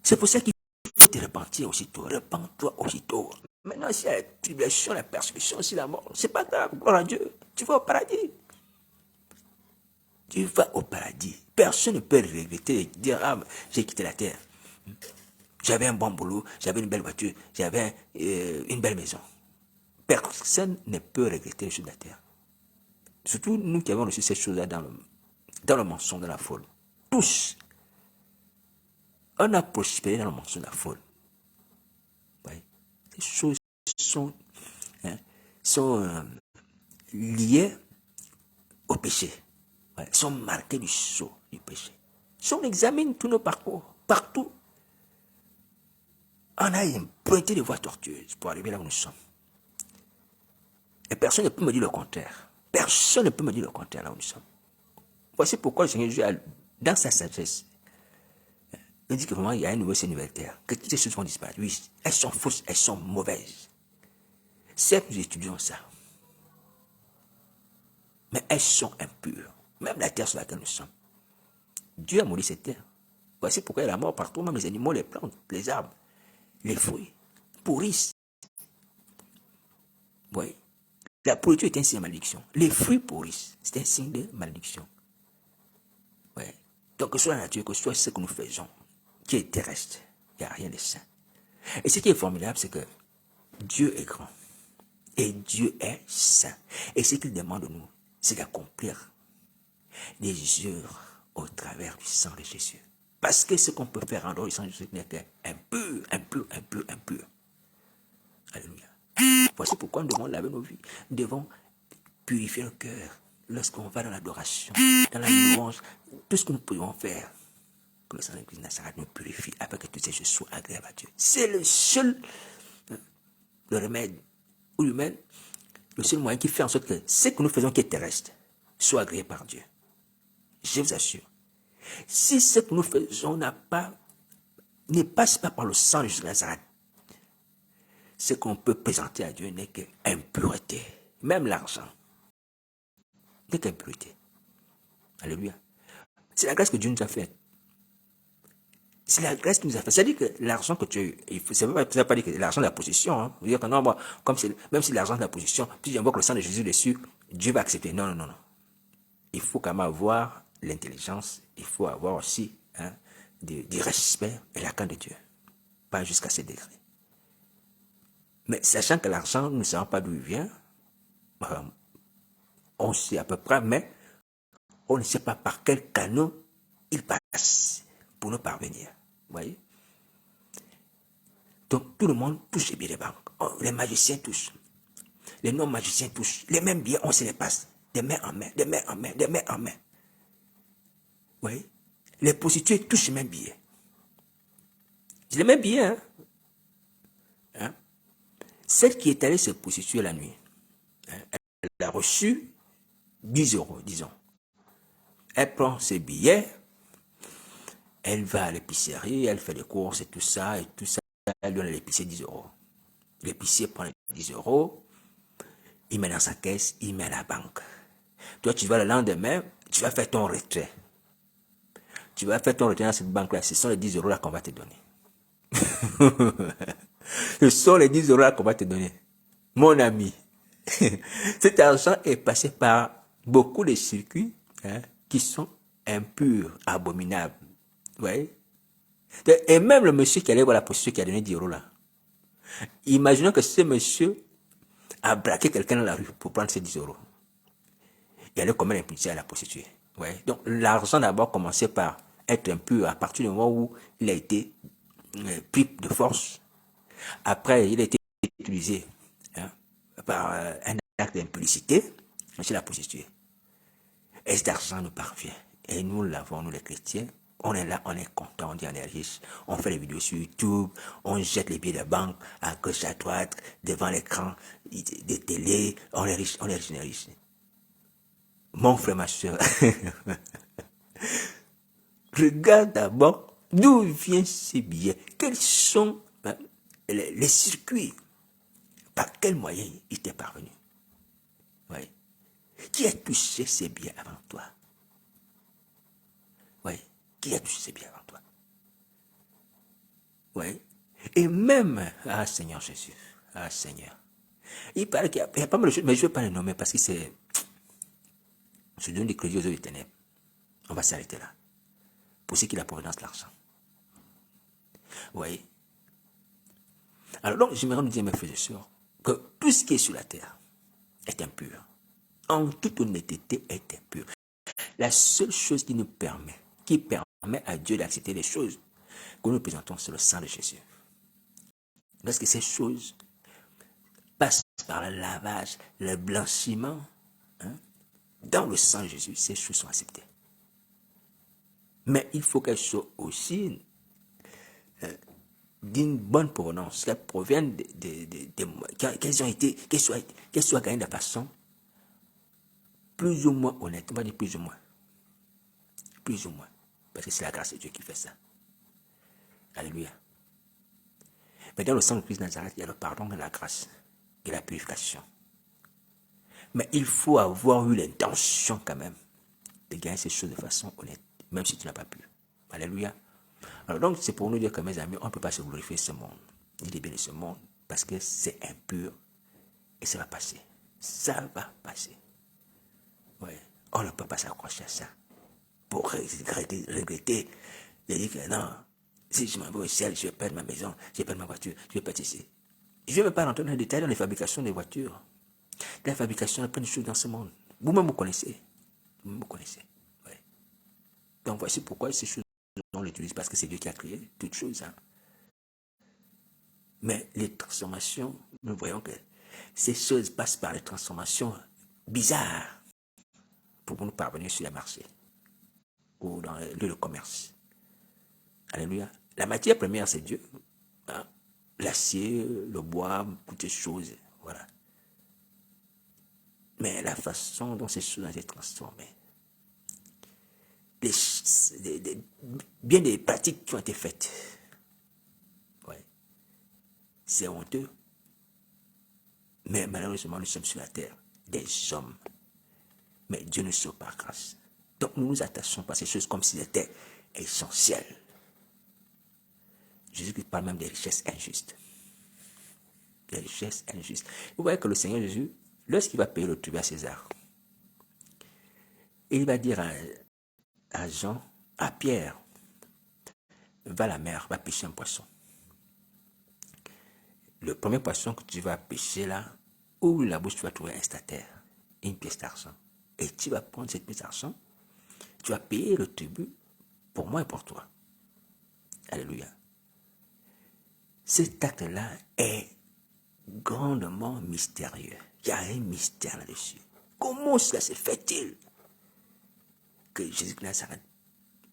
C'est pour ça qu'il faut te repentir aussitôt. Repends-toi aussitôt. Maintenant, s'il y a la tribulation, la persécution, si la mort, c'est pas grave. Gloire à Dieu. Tu vas au paradis. Tu vas au paradis. Personne ne peut regretter et dire, ah, j'ai quitté la terre. J'avais un bon boulot, j'avais une belle voiture, j'avais une belle maison. Personne ne peut regretter les choses de la terre. Surtout nous qui avons reçu ces choses-là dans le mensonge de la folie. Tous. On a prospéré dans le mensonge de la folie. Oui. Ces choses sont liées au péché. Ouais. Sont marquées du sceau du péché. Si on examine tous nos parcours, partout, on a emprunté des voies tortueuses pour arriver là où nous sommes. Et personne ne peut me dire le contraire. Personne ne peut me dire le contraire là où nous sommes. Voici pourquoi le Seigneur Jésus, dans sa sagesse, il dit que vraiment il y a un nouveau ciel, une nouvelle terre. Que toutes ces choses vont disparaître. Oui, elles sont fausses, elles sont mauvaises. Certes, nous étudions ça. Mais elles sont impures. Même la terre sur laquelle nous sommes. Dieu a maudit cette terre. Voici pourquoi il y a la mort partout, même les animaux, les plantes, les arbres, les fruits pourrissent. Vous voyez? La pourriture est un signe de malédiction. Les fruits pourrissent. C'est un signe de malédiction. Ouais. Donc, que ce soit la nature, que ce soit ce que nous faisons, qui est terrestre, il n'y a rien de sain. Et ce qui est formidable, c'est que Dieu est grand. Et Dieu est saint. Et ce qu'il demande de nous, c'est d'accomplir des œuvres au travers du sang de Jésus. Parce que ce qu'on peut faire en dehors du sang de Jésus n'est qu'impur, impur, impur, impur. Alléluia. Voici pourquoi nous devons laver nos vies. Nous devons purifier le cœur lorsqu'on va dans l'adoration, dans la louange, tout ce que nous pouvons faire. Que le sang de Christ Nazareth nous purifie afin que toutes ces choses soient agréables à Dieu. C'est le seul le remède ou l'humain, le seul moyen qui fait en sorte que ce que nous faisons qui est terrestre soit agréé par Dieu. Je vous assure. Si ce que nous faisons ne passe pas par le sang de Jésus de Nazareth, ce qu'on peut présenter à Dieu n'est qu'impureté. Même l'argent n'est qu'impureté. Alléluia. C'est la grâce que Dieu nous a faite. C'est la grâce qui nous a fait. C'est-à-dire que l'argent que tu as eu, ça ne veut pas dire que l'argent de la possession. Hein. Dire que non, moi, même si l'argent de la possession, si j'invoque le sang de Jésus dessus, Dieu va accepter. Non, non, non, non. Il faut quand même avoir l'intelligence, il faut avoir aussi du respect et la crainte de Dieu. Pas jusqu'à ce degré. Mais sachant que l'argent, nous ne savons pas d'où il vient, on sait à peu près, mais on ne sait pas par quel canal il passe pour nous parvenir. Vous voyez? Donc tout le monde touche les billets des banques. Les magiciens touchent. Les non-magiciens touchent. Les mêmes billets, on se les passe. De main en main, de main en main, de main en main. Vous voyez? Les prostituées touchent les mêmes billets. C'est les mêmes billets, hein? Celle qui est allée se prostituer la nuit, elle a reçu 10 euros, disons. Elle prend ses billets, elle va à l'épicerie, elle fait des courses et tout ça, elle donne à l'épicier 10 euros. L'épicier prend les 10 euros, il met dans sa caisse, il met à la banque. Toi, tu vas le lendemain, tu vas faire ton retrait. Tu vas faire ton retrait dans cette banque-là, ce sont les 10 euros là qu'on va te donner. Ce sont les 10 euros là qu'on va te donner. Mon ami, cet argent est passé par beaucoup de circuits qui sont impurs, abominables. Vous voyez? Et même le monsieur qui allait voir la prostituée qui a donné 10 euros là. Imaginons que ce monsieur a braqué quelqu'un dans la rue pour prendre ces 10 euros. Il allait commettre l'impunité à la prostituée. Ouais. Donc l'argent d'abord commençait par être impur à partir du moment où il a été pris de force. Après, il a été utilisé par un acte d'impudicité chez la prostituée. Et cet argent nous parvient. Et nous l'avons, nous les chrétiens. On est là, on est content, on dit on est riche. On fait les vidéos sur YouTube, on jette les billets de banque à gauche, à droite, devant l'écran des télés. On est riche, on est riche, on est riche. Mon frère, ma soeur, regarde d'abord d'où viennent ces billets. Quels sont les circuits? Par quel moyen il t'est parvenu? Oui. Qui a touché ces billets avant toi? Oui. Qui a touché ces billets avant toi? Oui. Et même, ah Seigneur Jésus, ah Seigneur. Il paraît qu'il y a pas mal de choses, mais je ne vais pas les nommer parce que c'est donne des crédits aux yeux des ténèbres. On va s'arrêter là. Pour ce qui est la provenance de l'argent. Vous voyez? Alors donc, j'aimerais nous dire, mes frères et sœurs, que tout ce qui est sur la terre est impur. En toute honnêteté, est impur. La seule chose qui permet à Dieu d'accepter les choses que nous présentons, c'est le sang de Jésus. Parce que ces choses passent par le lavage, le blanchiment. Dans le sang de Jésus, ces choses sont acceptées. Mais il faut qu'elles soient aussi d'une bonne provenance, qu'elles proviennent qu'elles soient gagnées de façon plus ou moins honnête. On va dire plus ou moins. Plus ou moins. Parce que c'est la grâce de Dieu qui fait ça. Alléluia. Mais dans le sang de Christ Nazareth, il y a le pardon et la grâce. et la purification. Mais il faut avoir eu l'intention quand même de gagner ces choses de façon honnête, même si tu n'as pas pu. Alléluia. Alors donc, c'est pour nous dire que, mes amis, on ne peut pas se glorifier ce monde, ni les biens de ce monde, parce que c'est impur et ça va passer. Ça va passer. Ouais. On ne peut pas s'accrocher à ça pour regretter de dire que non, si je m'en vais au ciel, je vais perdre ma maison, je vais perdre ma voiture, je vais perdre ici. Je ne vais pas rentrer dans les détails dans les fabrications des voitures. La fabrication de plein de choses dans ce monde. Vous-même, vous connaissez. Vous-même, vous connaissez. Ouais. Donc, voici pourquoi ces choses, on l'utilise, parce que c'est Dieu qui a créé toutes choses. Hein. Mais les transformations, nous voyons que ces choses passent par des transformations bizarres pour nous parvenir sur les marchés ou dans les lieux de commerce. Alléluia. La matière première, c'est Dieu. Hein? L'acier, le bois, toutes ces choses. Voilà. Mais la façon dont ces choses ont été transformées, bien des pratiques qui ont été faites, ouais, c'est honteux. Mais malheureusement, nous sommes sur la terre, des hommes. Mais Dieu nous sauve par grâce. Donc nous nous attachons pas à ces choses comme s'ils étaient essentielles. Jésus parle même des richesses injustes. Des richesses injustes. Vous voyez que le Seigneur Jésus, lorsqu'il va payer le tribut à César, il va dire à Jean, à Pierre, va à la mer, va pêcher un poisson. Le premier poisson que tu vas pêcher là, ouvre la bouche, tu vas trouver un statère, une pièce d'argent. Et tu vas prendre cette pièce d'argent, tu vas payer le tribut pour moi et pour toi. Alléluia. Cet acte-là est grandement mystérieux. Il y a un mystère là-dessus. Comment cela se fait-il que Jésus de Nazareth,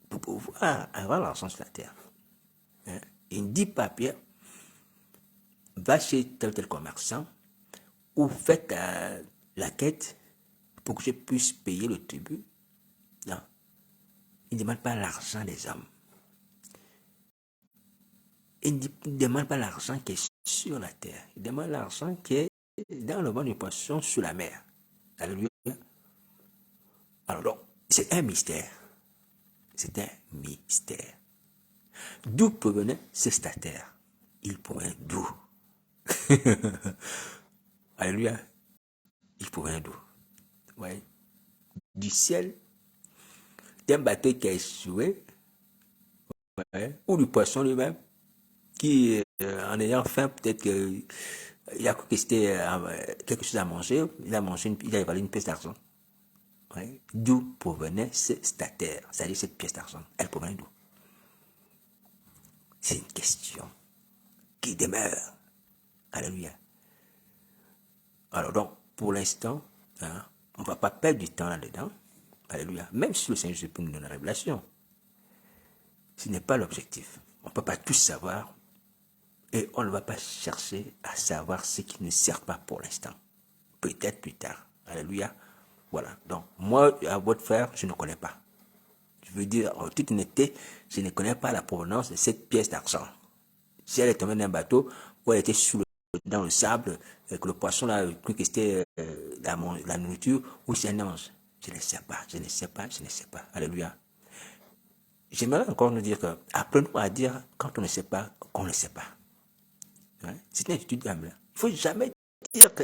pour pouvoir avoir l'argent sur la terre, hein, il ne dit pas à Pierre, va chez tel commerçant ou faites la quête pour que je puisse payer le tribut. Non. Il ne demande pas l'argent des hommes. Il ne demande pas l'argent qui est sur la terre. Il demande l'argent qui est dans le ventre du poisson sous la mer. Alléluia. Alors donc, c'est un mystère. C'est un mystère. D'où provenait ce statère? Il provenait d'où? Alléluia. Il provenait d'où? Ouais. Du ciel, d'un bateau qui a échoué, ouais, ou du poisson lui-même, qui, en ayant faim, peut-être qu'il a cru que c'était quelque chose à manger, il a avalé une pièce d'argent. Ouais. D'où provenait ce statère, c'est-à-dire cette pièce d'argent? Elle provenait d'où? C'est une question qui demeure. Alléluia. Alors donc, pour l'instant, hein, on ne va pas perdre du temps là-dedans. Alléluia. Même si le Seigneur Jésus peut nous donner la révélation, ce n'est pas l'objectif. On ne peut pas tout savoir et on ne va pas chercher à savoir ce qui ne sert pas pour l'instant. Peut-être plus tard. Alléluia. Voilà. Donc, moi, à votre frère, je ne connais pas. Je veux dire, en toute honnêteté, je ne connais pas la provenance de cette pièce d'argent. Si elle est tombée d'un bateau, ou elle était dans le sable, que le poisson là, cru que c'était la nourriture, ou c'est un ange. Je ne sais pas, je ne sais pas, je ne sais pas. Alléluia. J'aimerais encore nous dire que, apprenons à dire quand on ne sait pas, qu'on ne sait pas. Hein? C'est une attitude d'âme. Il ne faut jamais dire que,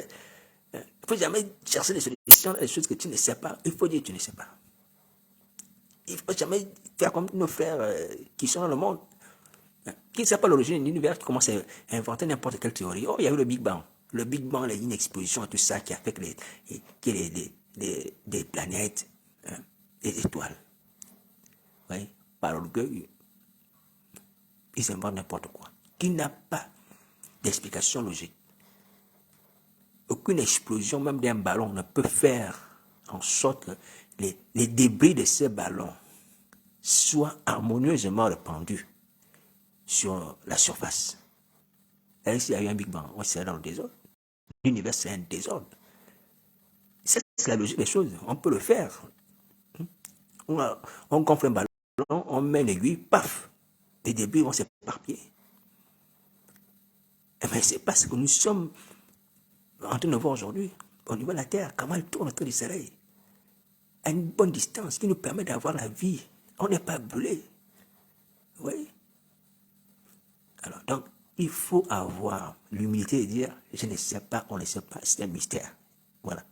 il ne faut jamais chercher des solutions à des choses que tu ne sais pas. Il faut dire que tu ne sais pas. Il ne faut jamais faire comme nos frères qui sont dans le monde, qui ne savent pas l'origine de l'univers, qui commencent à inventer n'importe quelle théorie. Oh, il y a eu le Big Bang. Le Big Bang, il y a une explosion et tout ça qui a fait que des planètes, hein, des étoiles. Oui, par orgueil, ils inventent n'importe quoi. Qui n'a pas d'explication logique. Aucune explosion, même d'un ballon, ne peut faire en sorte que les débris de ce ballon soient harmonieusement répandus sur la surface. Et s'il y a eu un Big Bang, on serait dans le désordre. L'univers, c'est un désordre. C'est la logique des choses. On peut le faire. On gonfle un ballon, on met une aiguille, paf, les débris vont s'éparpiller. Mais c'est parce que nous sommes en train de voir aujourd'hui, au niveau de la Terre, comment elle tourne autour du soleil, à une bonne distance, qui nous permet d'avoir la vie. On n'est pas brûlé. Oui. Alors, donc, il faut avoir l'humilité de dire, je ne sais pas, on ne sait pas, c'est un mystère. Voilà.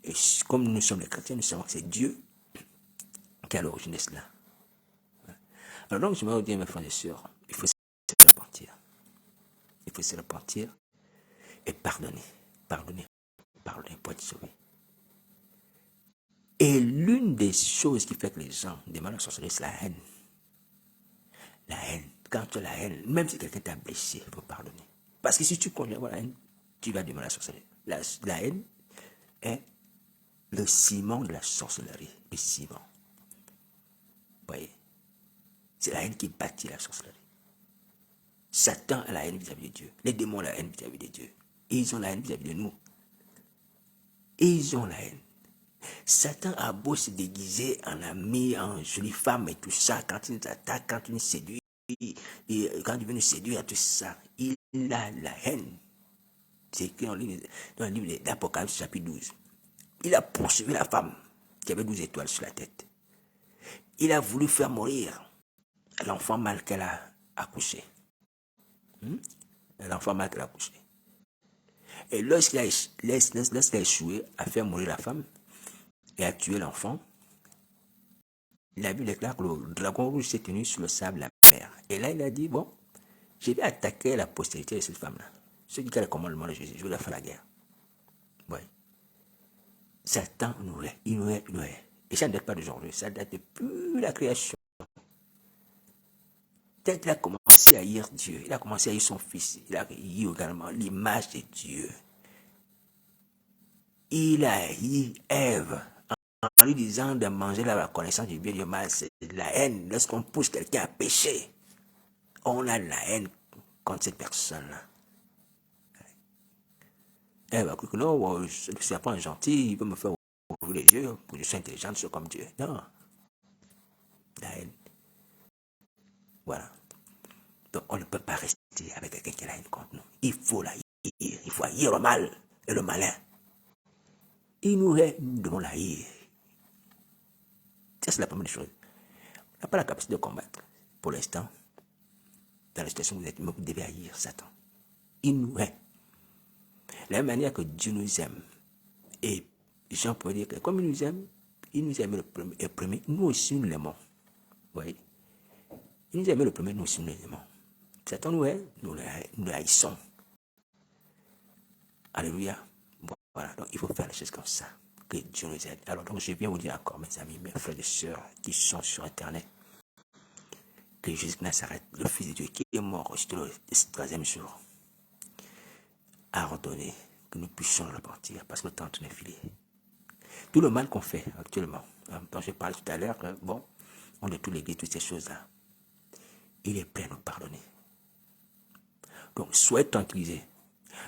Et comme nous sommes les chrétiens, nous savons que c'est Dieu qui est à l'origine de cela. Voilà. Alors donc, je vais vous dire, mes frères et sœurs, il faut se repentir. Il faut se repentir et pardonner. Pardonner. Pardonner pour être sauvé. Et l'une des choses qui fait que les gens demandent à sorcellerie, c'est la haine. La haine. Quand tu as la haine, même si quelqu'un t'a blessé, il faut pardonner. Parce que si tu continues à avoir la haine, tu vas demander à la sorcellerie. La haine est le ciment de la sorcellerie. Le ciment. Vous voyez? C'est la haine qui bâtit la sorcellerie. Satan a la haine vis-à-vis de Dieu. Les démons ont la haine vis-à-vis de Dieu. Et ils ont la haine vis-à-vis de nous. Et ils ont la haine. Satan a beau se déguiser en ami, en jolie femme et tout ça, quand il nous attaque, quand il nous séduit, et quand il veut nous séduire, tout ça, il a la haine. C'est écrit dans le livre d'Apocalypse, chapitre 12. Il a poursuivi la femme qui avait 12 étoiles sur la tête. Il a voulu faire mourir l'enfant mâle qu'elle a accouché. L'enfant mâle qu'elle a accouché. Et lorsqu'il a échoué à faire mourir la femme et à tuer l'enfant, la Bible déclare que le dragon rouge s'est tenu sur le sable de la mer. Et là, il a dit, bon, je vais attaquer la postérité de cette femme-là. Ceux qui ont le commandement de Jésus, je vais leur faire la guerre. Oui. Satan nous hait, il nous hait, il nous hait. Et ça ne date pas d'aujourd'hui, ça date depuis la création. Dès qu'il a commencé à haïr Dieu, il a commencé à haïr son fils, il a haï également l'image de Dieu. Il a haï Ève en lui disant de manger la connaissance du bien et du mal. C'est la haine. Lorsqu'on pousse quelqu'un à pécher, on a la haine contre cette personne-là. Elle va croire que non, le serpent est gentil, il veut me faire ouvrir les yeux pour que je sois intelligent, je sois comme Dieu. Non. La haine. Voilà. Donc on ne peut pas rester avec quelqu'un qui a la haine contre nous. Il faut la haïr. Il faut haïr le mal et le malin. Il nous hait, nous devons la haïr. Ça, c'est la première des choses. On n'a pas la capacité de combattre. Pour l'instant, dans la situation où vous êtes, mais vous devez haïr Satan. Il nous hait. De la même manière que Dieu nous aime. Et Jean peut dire que comme il nous aime le premier, nous aussi nous l'aimons. Vous voyez? Il nous aimait le premier, nous aussi nous l'aimons. Satan nous hait, nous le haïssons. Alléluia. Voilà, donc il faut faire les choses comme ça. Que Dieu nous aide. Alors donc je viens vous dire encore, mes amis, mes frères et sœurs qui sont sur Internet, que Jésus de Nazareth, le Fils de Dieu, qui est mort sur le troisième jour, a ordonné que nous puissions le repentir, parce que le temps est filé. Tout le mal qu'on fait actuellement, dont je parlais tout à l'heure, bon, on est tout l'église, toutes ces choses-là, il est prêt à nous pardonner. Donc, soyez tranquillisés.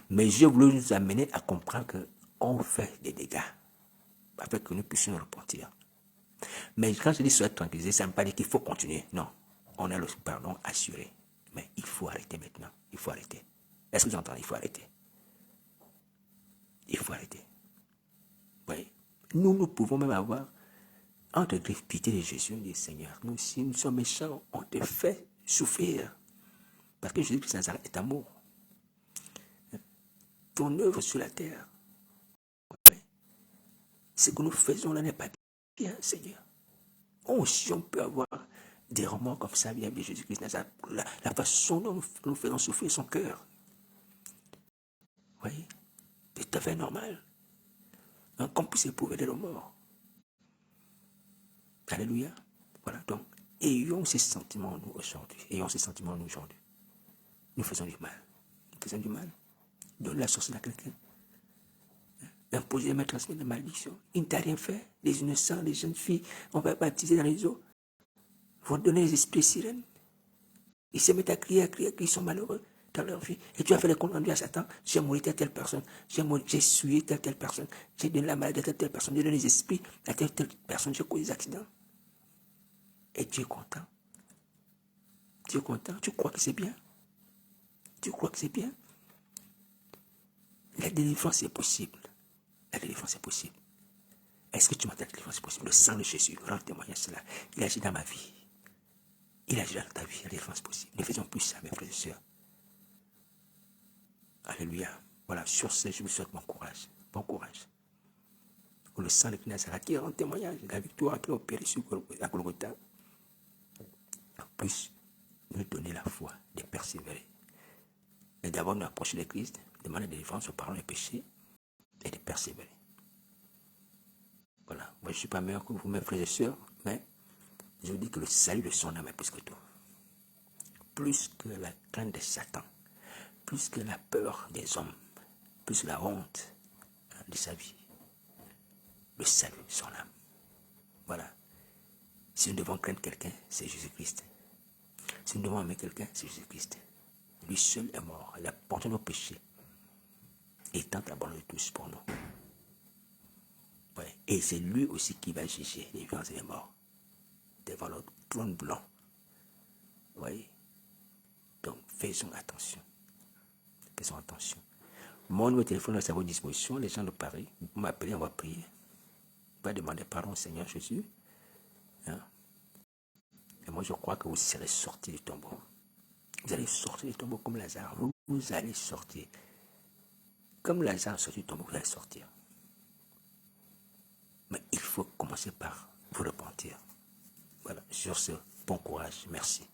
Mais je voulais nous amener à comprendre qu'on fait des dégâts, afin que nous puissions nous repentir. Mais quand je dis soyez tranquillisés, ça ne veut pas dire qu'il faut continuer. Non, on a le pardon assuré. Mais il faut arrêter maintenant. Il faut arrêter. Est-ce que vous entendez? Il faut arrêter. Il faut arrêter. Oui. Nous pouvons même avoir, entre pitié de Jésus, dit Seigneur, nous, si nous sommes méchants, on te fait souffrir. Parce que Jésus-Christ Nazareth est amour. Ton œuvre sur la terre, oui. Ce que nous faisons là n'est pas bien, Seigneur. Si on peut avoir des remords comme ça vis-à-vis de Jésus-Christ Nazareth, la façon dont nous faisons souffrir son cœur. Oui, c'est tout à fait normal. Qu'on puisse éprouver les morts. Alléluia. Voilà, donc, ayons ces sentiments nous aujourd'hui. Ayons ces sentiments nous aujourd'hui. Nous faisons du mal. Nous faisons du mal. Donne la sorcellerie à quelqu'un. Imposer, mettre transmettre la malédiction. Il ne t'a rien fait. Les innocents, les jeunes filles, on va baptiser dans les eaux. Vont donner les esprits sirènes. Ils se mettent à crier, qu'ils sont malheureux dans leur vie. Et tu as fait le compte rendu à Satan. J'ai mouru telle personne. J'ai sué telle personne. J'ai donné la maladie à telle personne. J'ai donné les esprits à telle personne. J'ai causé des accidents. Et tu es content. Tu es content. Tu crois que c'est bien. Tu crois que c'est bien. La délivrance est possible. La délivrance est possible. Est-ce que tu m'entends? La délivrance est possible. Le sang de Jésus rend témoignage de cela. Il agit dans ma vie. Il agit dans ta vie. La délivrance est possible. Ne faisons plus ça, mes frères et sœurs. Alléluia. Voilà, sur ce, je vous souhaite bon courage. Bon courage. Le sang de Nazareth qui rend témoignage, la victoire qui a opéré sur la Golgotha, puisse nous donner la foi de persévérer. Et d'abord nous approcher de Christ, demander des délivrance aux parents des péchés et de persévérer. Voilà. Moi, je ne suis pas meilleur que vous, mes frères et sœurs, mais je vous dis que le salut de son âme est plus que tout. Plus que la crainte de Satan, plus que la peur des hommes, plus que la honte de sa vie. Le salut de son âme. Voilà. Si nous devons craindre quelqu'un, c'est Jésus-Christ. Si nous devons aimer quelqu'un, c'est Jésus-Christ. Lui seul est mort. Il a porté nos péchés. Et tant abandonné tous pour nous. Ouais. Et c'est lui aussi qui va juger les vivants et les morts. Devant le trône blanc. Vous voyez? Donc, faisons attention. Faisons attention. Mon numéro de téléphone est à votre disposition. Les gens de Paris, vous m'appelez, on va prier. On va demander pardon au Seigneur Jésus. Hein? Et moi, je crois que vous serez sortis du tombeau. Vous allez sortir du tombeau comme Lazare. Vous allez sortir. Comme Lazare est sorti du tombeau, vous allez sortir. Mais il faut commencer par vous repentir. Voilà. Sur ce, bon courage. Merci.